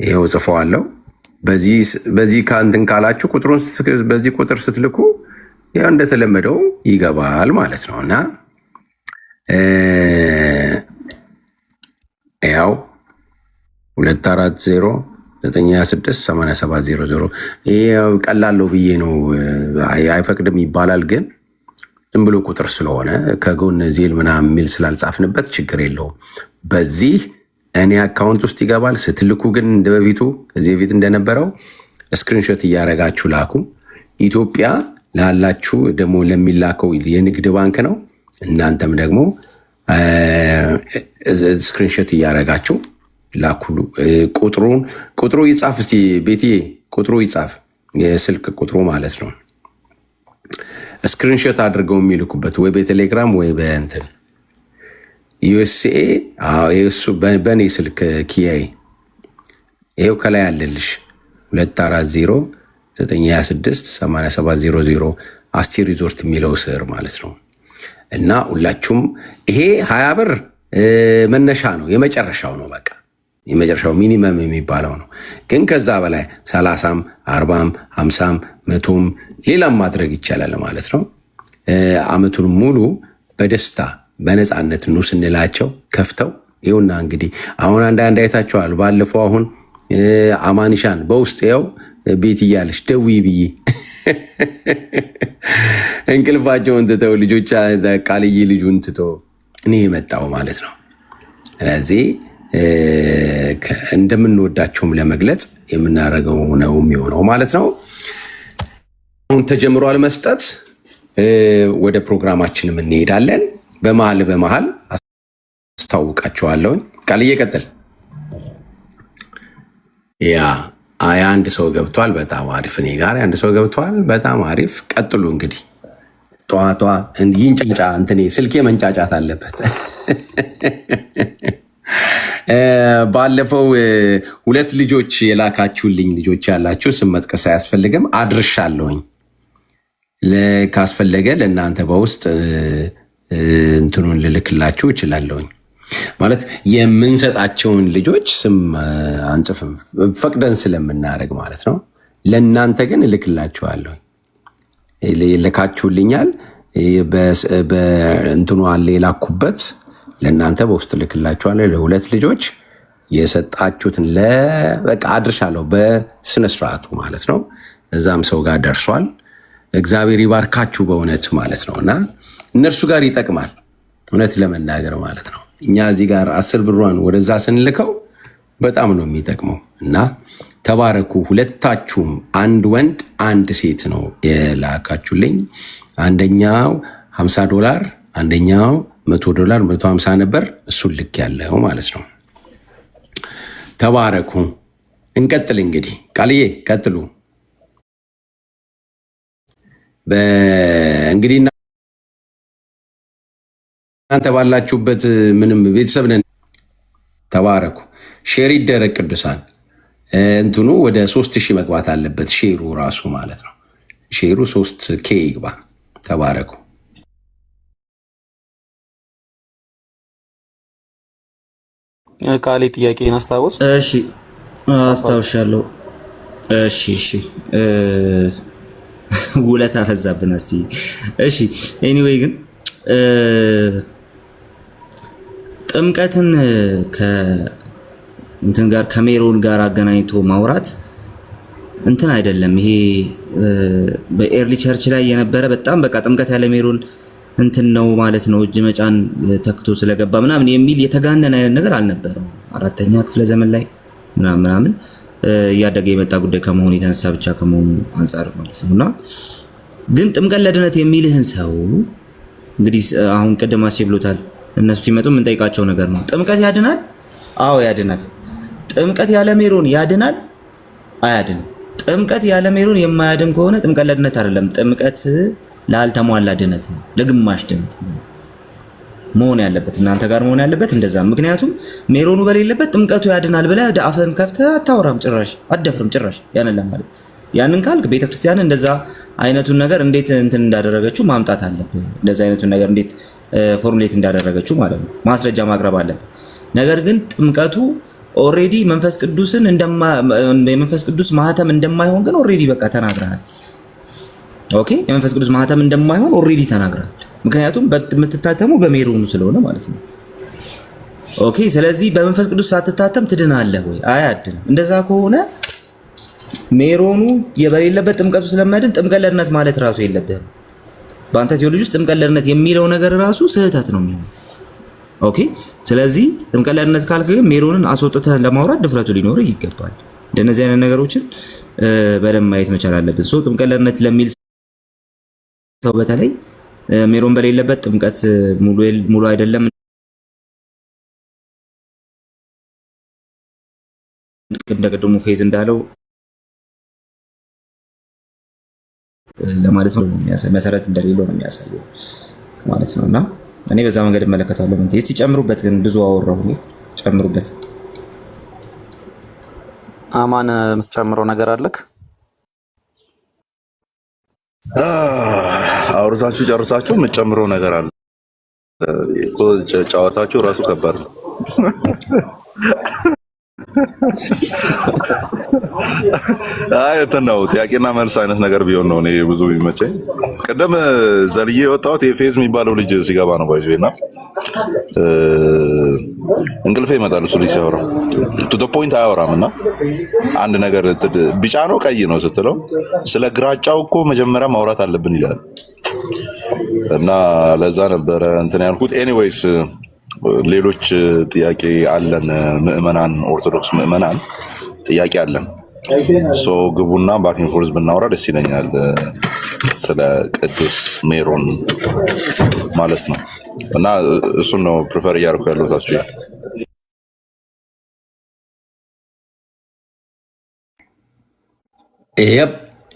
ይኸው ጽፈዋለሁ። በዚህ ከእንትን ካላችሁ ቁጥሩን በዚህ ቁጥር ስትልኩ ያው እንደተለመደው ይገባል ማለት ነው እና ያው 240-926-8700 ይሄ ቀላለው ብዬ ነው። አይፈቅድም ይባላል፣ ግን ዝም ብሎ ቁጥር ስለሆነ ከጎን ዜል ምናምን የሚል ስላልጻፍንበት ችግር የለውም። በዚህ እኔ አካውንት ውስጥ ይገባል። ስትልኩ ግን እንደበፊቱ ከዚህ በፊት እንደነበረው ስክሪንሾት እያደረጋችሁ ላኩ። ኢትዮጵያ ላላችሁ ደግሞ ለሚላከው የንግድ ባንክ ነው። እናንተም ደግሞ ስክሪንሾት እያደረጋችሁ ላኩ። ቁጥሩ ይጻፍ እስቲ ቤትዬ፣ ቁጥሩ ይጻፍ፣ የስልክ ቁጥሩ ማለት ነው። ስክሪንሾት አድርገው የሚልኩበት ወይ በቴሌግራም ወይ በእንትን ዩኤስኤ እሱ በእኔ ስልክ ኪያይ ይሄው ከላይ አለልሽ 240-926-8700 አስቴር ሪዞርት የሚለው ስር ማለት ነው። እና ሁላችሁም ይሄ 20 ብር መነሻ ነው፣ የመጨረሻው ነው። በቃ የመጨረሻው ሚኒመም የሚባለው ነው። ግን ከዛ በላይ 30ም 40ም 50ም 100ም ሌላም ማድረግ ይቻላል ማለት ነው። አመቱን ሙሉ በደስታ በነፃነት ኑ ስንላቸው ከፍተው ይኸውና። እንግዲህ አሁን አንዳንድ አይታችኋል። ባለፈው አሁን አማኒሻን በውስጥ ያው ቤት እያለች ደውዪ ብዬ እንቅልፋቸውን ትተው ልጆች ቃልዬ ልጁን ትቶ እኔ የመጣው ማለት ነው። ስለዚህ እንደምንወዳቸውም ለመግለጽ የምናደርገው ነው የሚሆነው ማለት ነው። አሁን ተጀምሯል መስጠት። ወደ ፕሮግራማችንም እንሄዳለን። በመሀል አስታውቃቸዋለሁ። ቃልዬ ቀጥል። ያ አንድ ሰው ገብቷል። በጣም አሪፍ። እኔ ጋር አንድ ሰው ገብቷል። በጣም አሪፍ። ቀጥሉ እንግዲህ። ጠዋቷ ይንጫጫ እንትኔ ስልኬ መንጫጫት አለበት። ባለፈው 2 ልጆች የላካችሁልኝ ልጆች ያላችሁ ስም መጥቀስ አያስፈልግም። አድርሻለሁኝ። ካስፈለገ ለእናንተ በውስጥ እንትኑን ልልክላችሁ እችላለሁኝ። ማለት የምንሰጣቸውን ልጆች ስም አንጽፍም ፈቅደን ስለምናደርግ ማለት ነው። ለእናንተ ግን እልክላችኋለሁ። ልካችሁልኛል። በእንትኑ አለ የላኩበት ለእናንተ በውስጥ እልክላችኋለሁ። ለ2 ልጆች የሰጣችሁትን በቃ አድርሻለሁ በስነስርዓቱ ማለት ነው። እዛም ሰው ጋር ደርሷል። እግዚአብሔር ይባርካችሁ በእውነት ማለት ነው። እና እነርሱ ጋር ይጠቅማል እውነት ለመናገር ማለት ነው። እኛ እዚህ ጋር 10 ብሯን ወደዛ ስንልከው በጣም ነው የሚጠቅመው። እና ተባረኩ። ሁለታችሁም አንድ ወንድ አንድ ሴት ነው የላካችሁልኝ። አንደኛው $50፣ አንደኛው $100 150 ነበር። እሱን ልክ ያለው ማለት ነው። ተባረኩ። እንቀጥል እንግዲህ። ቃልዬ ቀጥሉ። እንግዲህ እናንተ ባላችሁበት ምንም ቤተሰብ ነን። ተባረኩ። ሼር ይደረግ ቅዱሳን። እንትኑ ወደ 3000 መግባት አለበት ሼሩ ራሱ ማለት ነው። ሼሩ 3K ይግባ። ተባረኩ። ቃሌ ጥያቄን አስታውስ። እሺ አስታውሻለሁ። እሺ ውለታ ፈዛብን። እሺ ኤኒዌይ ግን ጥምቀትን እንትን ጋር ከሜሮን ጋር አገናኝቶ ማውራት እንትን አይደለም። ይሄ በኤርሊ ቸርች ላይ የነበረ በጣም በቃ ጥምቀት ያለ ሜሮን እንትን ነው ማለት ነው፣ እጅ መጫን ተክቶ ስለገባ ምናምን የሚል የተጋነነ አይነት ነገር አልነበረው። 4ኛ ክፍለ ዘመን ላይ ምናምን እያደገ የመጣ ጉዳይ ከመሆኑ የተነሳ ብቻ ከመሆኑ አንጻር ማለት ነውና ግን ጥምቀት ለድነት የሚልህን ሰው እንግዲህ አሁን ቅድም አስቼ ብሎታል። እነሱ ሲመጡ የምንጠይቃቸው ነገር ነው። ጥምቀት ያድናል? አዎ ያድናል። ጥምቀት ያለ ሜሮን ያድናል? አያድንም። ጥምቀት ያለ ሜሮን የማያድን ከሆነ ጥምቀት ለድነት አይደለም፣ ጥምቀት ላልተሟላ ድነት ነው፣ ለግማሽ ድነት ነው መሆን ያለበት። እናንተ ጋር መሆን ያለበት እንደዛ። ምክንያቱም ሜሮኑ በሌለበት ጥምቀቱ ያድናል ብለህ አፍህን ከፍተህ አታወራም፣ ጭራሽ አትደፍርም። ጭራሽ ያንን ለማለት ያንን ካልክ ቤተክርስቲያን እንደዛ አይነቱን ነገር እንዴት እንትን እንዳደረገችው ማምጣት አለብህ። እንደዛ አይነቱን ነገር እንዴት ፎርሙሌት እንዳደረገችው ማለት ነው ማስረጃ ማቅረብ አለብህ። ነገር ግን ጥምቀቱ ኦሬዲ መንፈስ ቅዱስን የመንፈስ ቅዱስ ማህተም እንደማይሆን ግን ኦሬዲ በቃ ተናግረሃል። ኦኬ የመንፈስ ቅዱስ ማህተም እንደማይሆን ኦሬዲ ተናግረሃል። ምክንያቱም የምትታተመው በሜሮኑ ስለሆነ ማለት ነው። ኦኬ ስለዚህ በመንፈስ ቅዱስ ሳትታተም ትድናለህ ወይ? አያድንም። እንደዛ ከሆነ ሜሮኑ የበሌለበት ጥምቀቱ ስለማይድን ጥምቀት ለድነት ማለት ራሱ የለብህም። በአንተ ቴዎሎጂ ውስጥ ጥምቀት ለድነት የሚለው ነገር ራሱ ስህተት ነው የሚሆነው። ኦኬ ስለዚህ ጥምቀት ለድነት ካልክ ግን ሜሮንን አስወጥተህ ለማውራት ድፍረቱ ሊኖርህ ይገባል። እንደነዚህ አይነት ነገሮችን በደንብ ማየት መቻል አለብን። ሶ ጥምቀት ለድነት ለሚል ሰው በተለይ ሜሮን በሌለበት ጥምቀት ሙሉ አይደለም እንደ ቅድሙ ፌዝ እንዳለው ለማለት ነው መሰረት እንደሌለው ነው የሚያሳየው ማለት ነውና እኔ በዛ መንገድ እመለከታለሁ። ምን እስቲ ጨምሩበት፣ ግን ብዙ አወራሁ። ጨምሩበት። አማን የምትጨምረው ነገር አለክ? አውርታችሁ ጨርሳችሁ የምትጨምረው ነገር አለ? ጨዋታችሁ ራሱ ከባድ ነው። አይ እንትን ነው ጥያቄና መልስ አይነት ነገር ቢሆን ነው እኔ ብዙ የሚመቸኝ። ቅድም ዘልዬ የወጣሁት የፌዝ የሚባለው ልጅ ሲገባ ነው ባይዘና እንቅልፌ ይመጣል እሱ ልጅ ሲያወራ ቱ ዘ ፖይንት አያወራም። እና አንድ ነገር ቢጫ ነው ቀይ ነው ስትለው ስለ ግራጫው እኮ መጀመሪያ ማውራት አለብን ይላል። እና ለዛ ነበረ እንትን ያልኩት። ኤኒዌይስ ሌሎች ጥያቄ አለን። ምዕመናን ኦርቶዶክስ ምዕመናን ጥያቄ አለን። ሶ ግቡና ባኪንግ ፎርዝ ብናወራ ደስ ይለኛል፣ ስለ ቅዱስ ሜሮን ማለት ነው። እና እሱን ነው ፕሪፈር እያደረኩ ያለሁት። አስቼ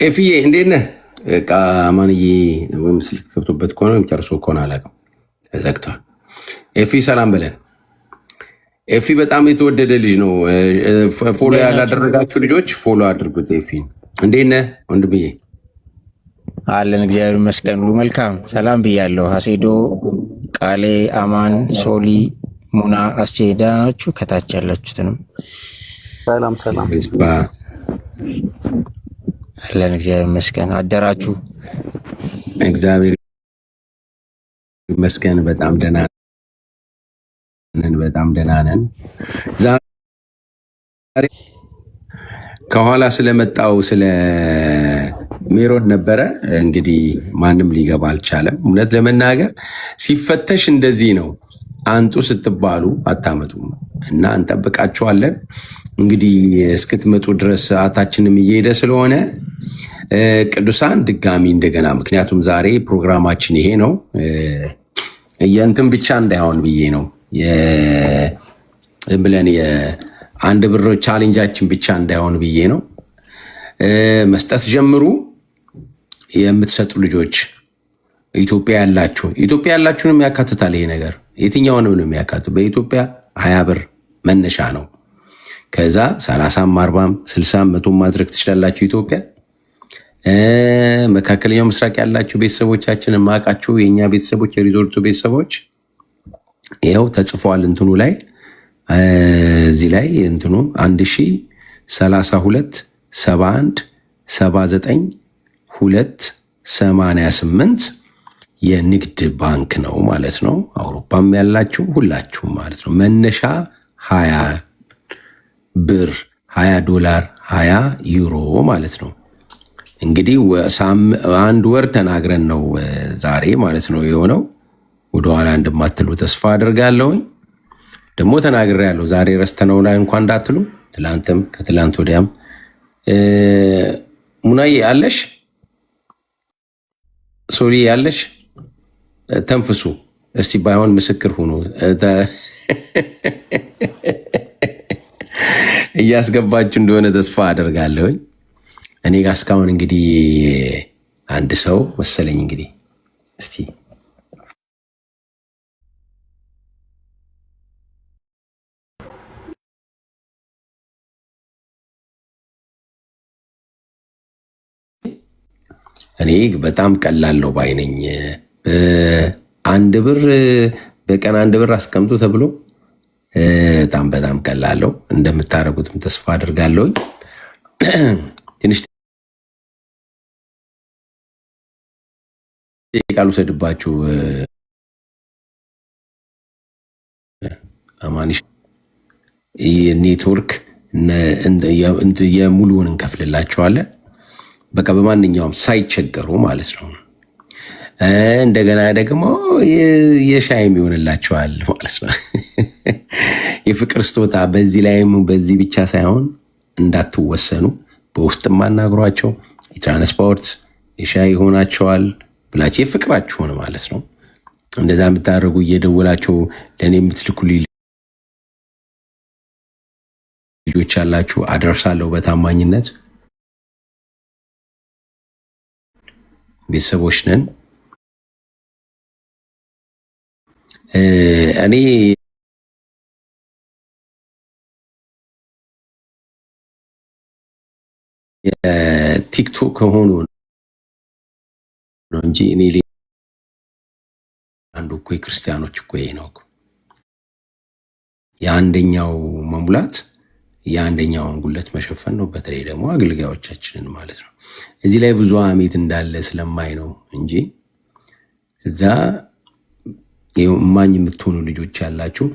ኤፍዬ እንዴት ነህ? በቃ ማንዬ ወይም ስልክ ከብቶበት ከሆነ ጨርሶ ከሆነ አላውቅም፣ ተዘግቷል። ኤፊ ሰላም በለን። ኤፊ በጣም የተወደደ ልጅ ነው። ፎሎ ያላደረጋችሁ ልጆች ፎሎ አድርጉት። ኤፊ እንዴት ነህ ወንድምዬ? አለን እግዚአብሔር ይመስገን፣ ሁሉ መልካም። ሰላም ብያለሁ። ሀሴዶ፣ ቃሌ፣ አማን፣ ሶሊ፣ ሙና፣ አስቼ ደህና ናችሁ? ከታች ያላችሁትንም ሰላም ሰላም አለን እግዚአብሔር ይመስገን። አደራችሁ? እግዚአብሔር ይመስገን በጣም ደህና ነን፣ በጣም ደህና ነን። ዛሬ ከኋላ ስለመጣው ስለ ሜሮን ነበረ። እንግዲህ ማንም ሊገባ አልቻለም። እውነት ለመናገር ሲፈተሽ እንደዚህ ነው። አንጡ ስትባሉ አታመጡም እና እንጠብቃችኋለን። እንግዲህ እስክትመጡ ድረስ ሰዓታችንም እየሄደ ስለሆነ ቅዱሳን ድጋሚ እንደገና፣ ምክንያቱም ዛሬ ፕሮግራማችን ይሄ ነው፣ የእንትን ብቻ እንዳይሆን ብዬ ነው ብለን የአንድ ብር ቻሌንጃችን ብቻ እንዳይሆን ብዬ ነው። መስጠት ጀምሩ። የምትሰጡ ልጆች ኢትዮጵያ ያላችሁንም ያካትታል ይሄ ነገር። የትኛውንም ነው የሚያካትት። በኢትዮጵያ 20 ብር መነሻ ነው። ከዛ 30፣ 40፣ 60፣ 100 ማድረግ ትችላላችሁ። ኢትዮጵያ መካከለኛው ምስራቅ ያላችሁ ቤተሰቦቻችን ማቃችሁ፣ የእኛ ቤተሰቦች፣ የሪዞርቱ ቤተሰቦች ይኸው ተጽፏል እንትኑ ላይ እዚህ ላይ እንትኑ 1032 71 79 288 የንግድ ባንክ ነው ማለት ነው። አውሮፓም ያላችሁ ሁላችሁም ማለት ነው። መነሻ 20 ብር፣ 20 ዶላር፣ 20 ዩሮ ማለት ነው። እንግዲህ አንድ ወር ተናግረን ነው ዛሬ ማለት ነው የሆነው። ወደኋላ እንደማትሉ ተስፋ አድርጋለሁኝ። ደግሞ ተናግሬያለሁ። ዛሬ ረስተነው ላይ እንኳን እንዳትሉ፣ ትላንትም ከትላንት ወዲያም ሙናዬ አለሽ፣ ሶሪ ያለሽ፣ ተንፍሱ እስቲ፣ ባይሆን ምስክር ሁኑ። እያስገባችሁ እንደሆነ ተስፋ አደርጋለሁኝ። እኔ ጋር እስካሁን እንግዲህ አንድ ሰው መሰለኝ እንግዲህ እስቲ እኔ በጣም ቀላል ነው ባይነኝ። አንድ ብር በቀን 1 ብር አስቀምጡ ተብሎ በጣም ቀላል ነው። እንደምታደርጉትም ተስፋ አድርጋለሁ። ትንሽ ቃሉ ሰድባችሁ አማኒሽ ኔትወርክ የሙሉውን እንከፍልላቸዋለን። በቃ በማንኛውም ሳይቸገሩ ማለት ነው። እንደገና ደግሞ የሻይም ይሆንላቸዋል ማለት ነው። የፍቅር ስጦታ በዚህ ላይም በዚህ ብቻ ሳይሆን እንዳትወሰኑ፣ በውስጥም አናግሯቸው። የትራንስፖርት የሻይ ይሆናቸዋል ብላችሁ የፍቅራችሁን ማለት ነው። እንደዛ የምታደርጉ እየደወላቸው ለእኔ የምትልኩልኝ ልጆች ያላችሁ አደርሳለሁ በታማኝነት። ቤተሰቦች ነን። እኔ የቲክቶክ ከሆኑ ነው እንጂ እኔ አንዱ እኮ የክርስቲያኖች እኮ ይሄ ነው እኮ የአንደኛው መሙላት የአንደኛውን ጉለት መሸፈን ነው። በተለይ ደግሞ አገልጋዮቻችንን ማለት ነው። እዚህ ላይ ብዙ አሜት እንዳለ ስለማይ ነው እንጂ እዛ እማኝ የምትሆኑ ልጆች ያላችሁ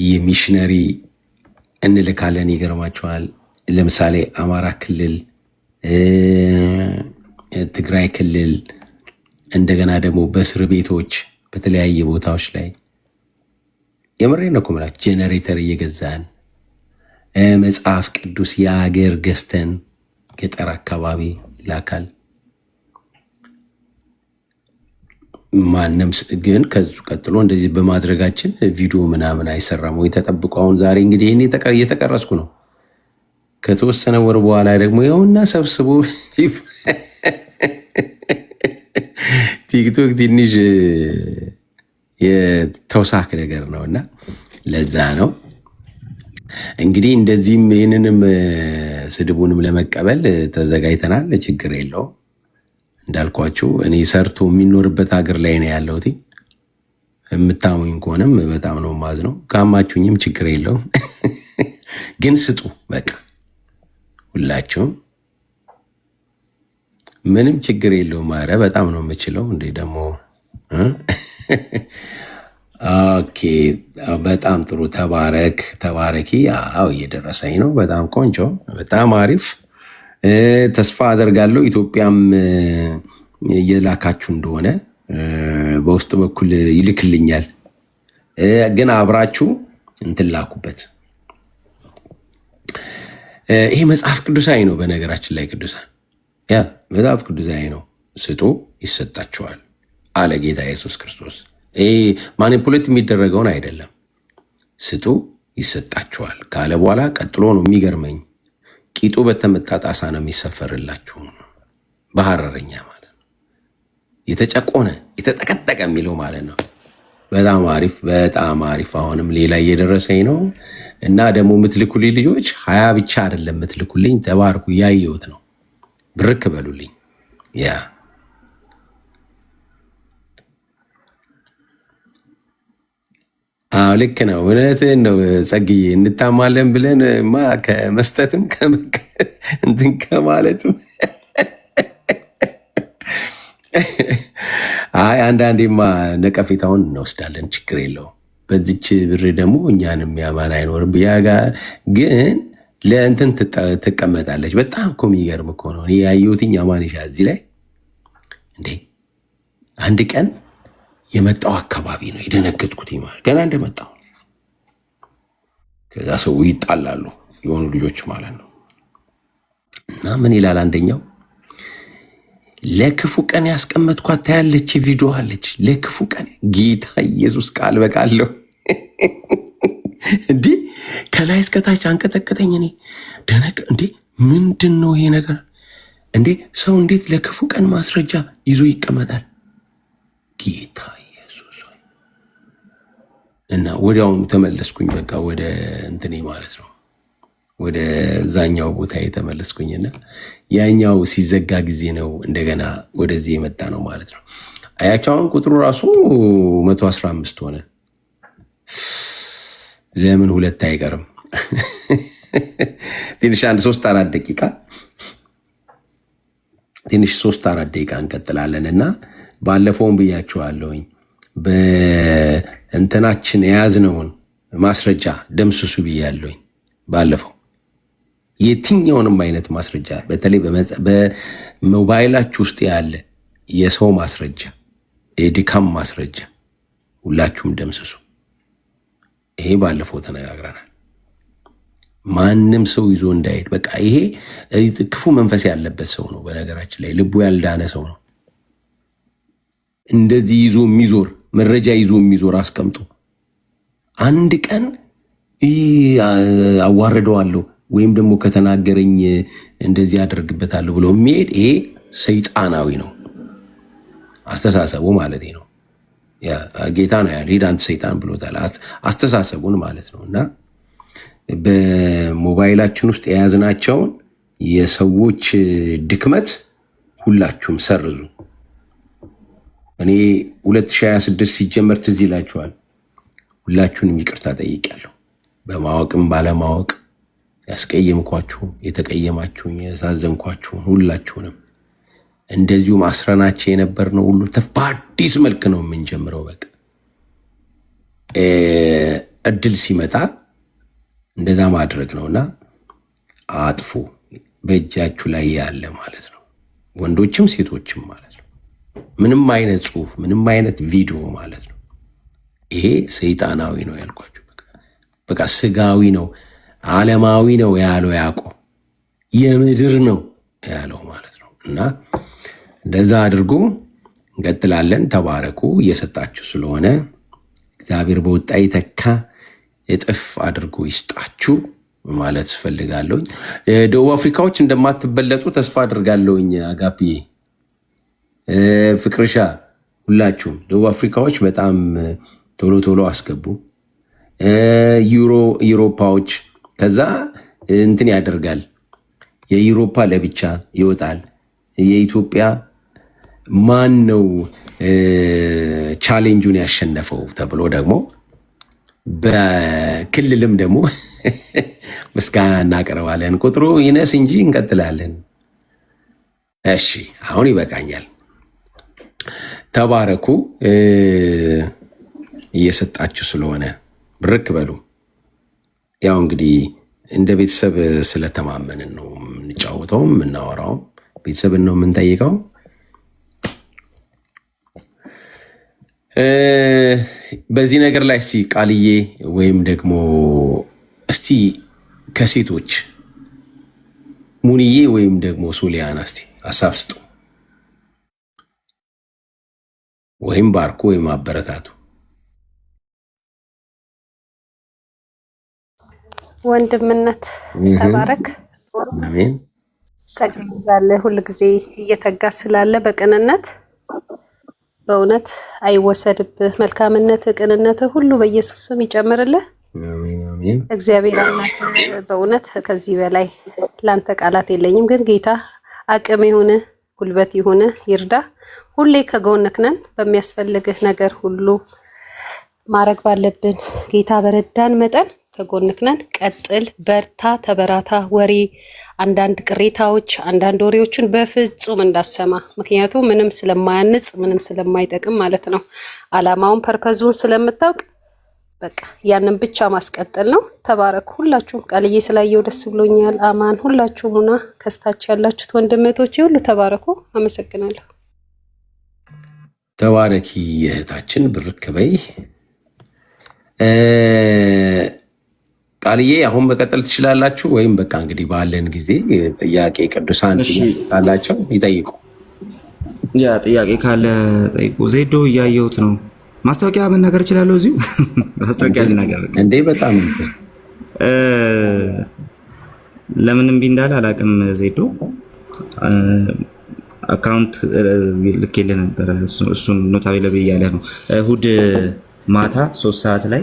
የሚሽነሪ እንልካለን። ይገርማቸዋል። ለምሳሌ አማራ ክልል፣ ትግራይ ክልል፣ እንደገና ደግሞ በእስር ቤቶች በተለያየ ቦታዎች ላይ የምሬን ነው እኮ የምላችሁ ጄኔሬተር እየገዛን መጽሐፍ ቅዱስ የሀገር ገዝተን ገጠር አካባቢ ላካል። ማንም ግን ከዙ ቀጥሎ እንደዚህ በማድረጋችን ቪዲዮ ምናምን አይሰራም ወይ ተጠብቆ። አሁን ዛሬ እንግዲህ እኔ እየተቀረስኩ ነው። ከተወሰነ ወር በኋላ ደግሞ ይኸውና ሰብስቦ ቲክቶክ ትንሽ የተውሳክ ነገር ነው እና ለዛ ነው እንግዲህ እንደዚህም ይህንንም ስድቡንም ለመቀበል ተዘጋጅተናል። ችግር የለውም። እንዳልኳችሁ እኔ ሰርቶ የሚኖርበት ሀገር ላይ ነው ያለሁት። የምታሙኝ ከሆነም በጣም ነው ማዝነው። ካማችሁኝም ችግር የለውም። ግን ስጡ በቃ ሁላችሁም ምንም ችግር የለውም። ኧረ በጣም ነው የምችለው እንዴ ደግሞ ኦኬ በጣም ጥሩ። ተባረክ ተባረኪ። አዎ እየደረሰኝ ነው። በጣም ቆንጆ፣ በጣም አሪፍ። ተስፋ አደርጋለሁ ኢትዮጵያም እየላካችሁ እንደሆነ በውስጥ በኩል ይልክልኛል። ግን አብራችሁ እንትን ላኩበት። ይሄ መጽሐፍ ቅዱሳዊ ነው በነገራችን ላይ ቅዱሳን፣ ያ መጽሐፍ ቅዱሳዊ ነው። ስጡ ይሰጣችኋል አለ ጌታ ኢየሱስ ክርስቶስ። ማኒፑሌት የሚደረገውን አይደለም። ስጡ ይሰጣችኋል ካለ በኋላ ቀጥሎ ነው የሚገርመኝ፣ ቂጡ በተመታ ጣሳ ነው የሚሰፈርላችሁ። በሐረረኛ ማለት ነው። የተጨቆነ የተጠቀጠቀ የሚለው ማለት ነው። በጣም አሪፍ፣ በጣም አሪፍ። አሁንም ሌላ እየደረሰኝ ነው እና ደግሞ የምትልኩልኝ ልጆች 20 ብቻ አይደለም የምትልኩልኝ። ተባርኩ፣ ያየሁት ነው። ብርክ በሉልኝ። ያ አዎ ልክ ነው። እውነትህን ነው ጸግዬ። እንታማለን ብለን ማ ከመስጠትም እንትን ከማለትም አይ አንዳንዴማ ነቀፌታውን እንወስዳለን፣ ችግር የለውም። በዚች ብር ደግሞ እኛንም ያማን አይኖርም። ብያጋ ግን ለእንትን ትቀመጣለች። በጣም እኮ የሚገርም እኮ ነው። እኔ ያየሁትኝ አማንሻ እዚህ ላይ እንዴ አንድ ቀን የመጣው አካባቢ ነው የደነገጥኩት። ማለት ገና እንደመጣው ከዛ ሰው ይጣላሉ የሆኑ ልጆች ማለት ነው። እና ምን ይላል አንደኛው ለክፉ ቀን ያስቀመጥኳት ታያለች ቪዲዮ አለች። ለክፉ ቀን ጌታ ኢየሱስ ቃል በቃለሁ እንዴ ከላይ እስከታች አንቀጠቀጠኝ። እኔ ደነቅ እንዴ ምንድን ነው ይሄ ነገር እንዴ? ሰው እንዴት ለክፉ ቀን ማስረጃ ይዞ ይቀመጣል? ጌታ ኢየሱስ እና ወዲያውኑ ተመለስኩኝ። በቃ ወደ እንትኔ ማለት ነው ወደ ዛኛው ቦታ የተመለስኩኝና ያኛው ሲዘጋ ጊዜ ነው እንደገና ወደዚህ የመጣ ነው ማለት ነው። አያቻውን ቁጥሩ ራሱ 115 ሆነ። ለምን ሁለት አይቀርም? ትንሽ 3-4 ደቂቃ ትንሽ 3-4 ደቂቃ እንቀጥላለን እና ባለፈውን ብያችኋለሁኝ በእንትናችን የያዝነውን ማስረጃ ደምስሱ ብያለሁኝ ባለፈው። የትኛውንም አይነት ማስረጃ በተለይ በሞባይላችሁ ውስጥ ያለ የሰው ማስረጃ፣ የድካም ማስረጃ ሁላችሁም ደምስሱ። ይሄ ባለፈው ተነጋግረናል። ማንም ሰው ይዞ እንዳይሄድ። በቃ ይሄ ክፉ መንፈስ ያለበት ሰው ነው። በነገራችን ላይ ልቡ ያልዳነ ሰው ነው እንደዚህ ይዞ የሚዞር መረጃ ይዞ የሚዞር አስቀምጦ አንድ ቀን አዋርደዋለሁ ወይም ደግሞ ከተናገረኝ እንደዚህ ያደርግበታለሁ ብሎ የሚሄድ ይሄ ሰይጣናዊ ነው አስተሳሰቡ ማለት ነው። ያ ጌታ ነው ያለ ሄድ አንተ ሰይጣን ብሎታል አስተሳሰቡን ማለት ነው። እና በሞባይላችን ውስጥ የያዝናቸውን የሰዎች ድክመት ሁላችሁም ሰርዙ። እኔ 2026 ሲጀመር ትዝ ይላችኋል። ሁላችሁንም ይቅርታ ጠይቄያለሁ። በማወቅም ባለማወቅ ያስቀየምኳችሁን፣ የተቀየማችሁን፣ ያሳዘንኳችሁን ሁላችሁንም እንደዚሁም አስረናቸው የነበርነው ሁሉ በአዲስ መልክ ነው የምንጀምረው። በቃ እድል ሲመጣ እንደዛ ማድረግ ነውና አጥፉ። በእጃችሁ ላይ ያለ ማለት ነው፣ ወንዶችም ሴቶችም ማለት ነው። ምንም አይነት ጽሁፍ፣ ምንም አይነት ቪዲዮ ማለት ነው። ይሄ ሰይጣናዊ ነው ያልኳችሁ። በቃ ስጋዊ ነው፣ ዓለማዊ ነው ያለው ያዕቆብ፣ የምድር ነው ያለው ማለት ነው። እና እንደዛ አድርጉ። እንቀጥላለን። ተባረኩ። እየሰጣችሁ ስለሆነ እግዚአብሔር በወጣ ይተካ፣ እጥፍ አድርጎ ይስጣችሁ ማለት ፈልጋለሁኝ። ደቡብ አፍሪካዎች እንደማትበለጡ ተስፋ አድርጋለሁኝ። አጋፒዬ፣ ፍቅርሻ፣ ሁላችሁም ደቡብ አፍሪካዎች በጣም ቶሎ ቶሎ አስገቡ። ዩሮፓዎች ከዛ እንትን ያደርጋል። የዩሮፓ ለብቻ ይወጣል። የኢትዮጵያ ማን ነው ቻሌንጁን ያሸነፈው ተብሎ ደግሞ በክልልም ደግሞ ምስጋና እናቀርባለን። ቁጥሩ ይነስ እንጂ እንቀጥላለን። እሺ አሁን ይበቃኛል። ተባረኩ። እየሰጣችሁ ስለሆነ ብርክ በሉ። ያው እንግዲህ እንደ ቤተሰብ ስለተማመንን ነው የምንጫወተውም የምናወራውም፣ ቤተሰብን ነው የምንጠይቀው። በዚህ ነገር ላይ እስቲ ቃልዬ ወይም ደግሞ እስቲ ከሴቶች ሙኒዬ ወይም ደግሞ ሶሊያና እስቲ ሀሳብ ስጡ፣ ወይም ባርኮ ወይም አበረታቱ። ወንድምነት ተባረክ። ጸጋ ይብዛልህ። ሁል ጊዜ እየተጋ ስላለ በቅንነት በእውነት አይወሰድብህ። መልካምነት፣ ቅንነት ሁሉ በኢየሱስ ስም ይጨምርልህ። እግዚአብሔር አምላክ በእውነት ከዚህ በላይ ላንተ ቃላት የለኝም። ግን ጌታ አቅም ይሁንህ፣ ጉልበት ይሁንህ፣ ይርዳ። ሁሌ ከጎንህ ነን። በሚያስፈልግህ ነገር ሁሉ ማድረግ ባለብን ጌታ በረዳን መጠን ከጎንክ ነን። ቀጥል፣ በርታ፣ ተበራታ። ወሬ አንዳንድ ቅሬታዎች፣ አንዳንድ ወሬዎችን በፍጹም እንዳሰማ። ምክንያቱም ምንም ስለማያንጽ ምንም ስለማይጠቅም ማለት ነው። አላማውን ፐርፐዙን ስለምታውቅ በቃ ያንን ብቻ ማስቀጠል ነው። ተባረክ ሁላችሁም። ቃልዬ ስላየው ደስ ብሎኛል። አማን ሁላችሁም ሆና ከስታች ያላችሁት ወንድመቶቼ ሁሉ ተባረኩ። አመሰግናለሁ። ተባረኪ እህታችን፣ ብርክ በይ። ቃልዬ አሁን መቀጠል ትችላላችሁ፣ ወይም በቃ እንግዲህ ባለን ጊዜ ጥያቄ ቅዱሳን ካላቸው ይጠይቁ። ያ ጥያቄ ካለ ጠይቁ። ዜዶ እያየሁት ነው። ማስታወቂያ መናገር እችላለሁ እዚሁ? ማስታወቂያ ልናገር እንዴ? በጣም ለምን እምቢ እንዳለ አላውቅም። ዜዶ አካውንት ልኬልህ ነበረ፣ እሱን ኖታቤ ለብዬ እያለ ነው። እሁድ ማታ 3 ሰዓት ላይ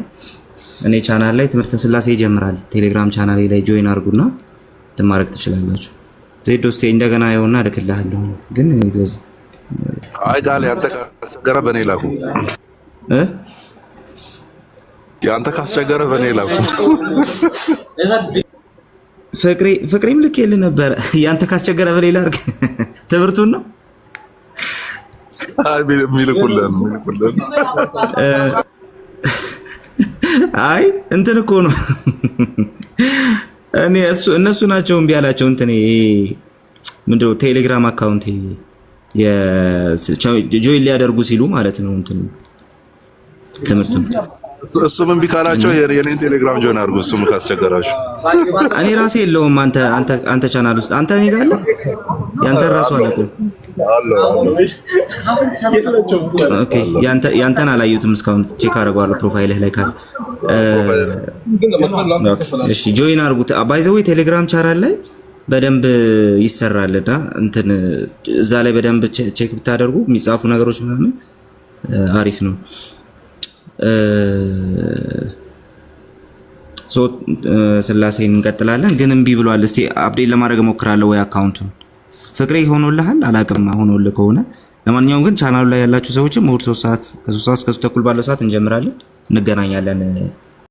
እኔ ቻናል ላይ ትምህርተ ስላሴ ይጀምራል። ቴሌግራም ቻናሌ ላይ ጆይን አድርጉና ትማረክ ትችላላችሁ። ዜዶ እስቲ እንደገና ይኸውና እልክልሃለሁ። ግን ይተዝ አይ ቃል ያንተ ካስቸገረ በኔ ላኩ ያንተ ካስቸገረ በኔ ላኩ። ፍቅሬም ልኬልህ ነበረ። ያንተ ካስቸገረ በሌላ አድርግ። ትምህርቱን ነው አይ ሚልኩልን አይ እንትን እኮ ነው እኔ እነሱ ናቸው እምቢ ያላቸው። እንትን ምንድነው ቴሌግራም አካውንት ጆይን ሊያደርጉ ሲሉ ማለት ነው። እንትን ትምህርቱን እሱም እምቢ ካላቸው የኔን ቴሌግራም ጆይን አድርጉ። እሱም ካስቸገራችሁ እኔ ራሴ የለውም። አንተ ቻናል ውስጥ አንተ እኔ ጋር አለ። ያንተ ራሱ አለ እኮ። ኦኬ ያንተን አላየሁትም እስካሁን። ቼክ አደርገዋለሁ ፕሮፋይልህ ላይ ካለ። እሺ ጆይን አድርጉት። ባይ ዘ ወይ ቴሌግራም ቻናል ላይ በደንብ ይሰራልና እንትን እዛ ላይ በደንብ ቼክ ብታደርጉ የሚጻፉ ነገሮች ምናምን አሪፍ ነው። ስላሴን እንቀጥላለን። ግን እምቢ ብሏል። እስቲ አፕዴት ለማድረግ እሞክራለሁ ወይ አካውንቱን። ፍቅሬ ሆኖልሃል አላውቅም። ሆኖልህ ከሆነ ለማንኛውም ግን ቻናሉ ላይ ያላችሁ ሰዎችም እሑድ 3 ሰዓት ከ3 ሰዓት እስከ 3 ተኩል ባለው ሰዓት እንጀምራለን። እንገናኛለን።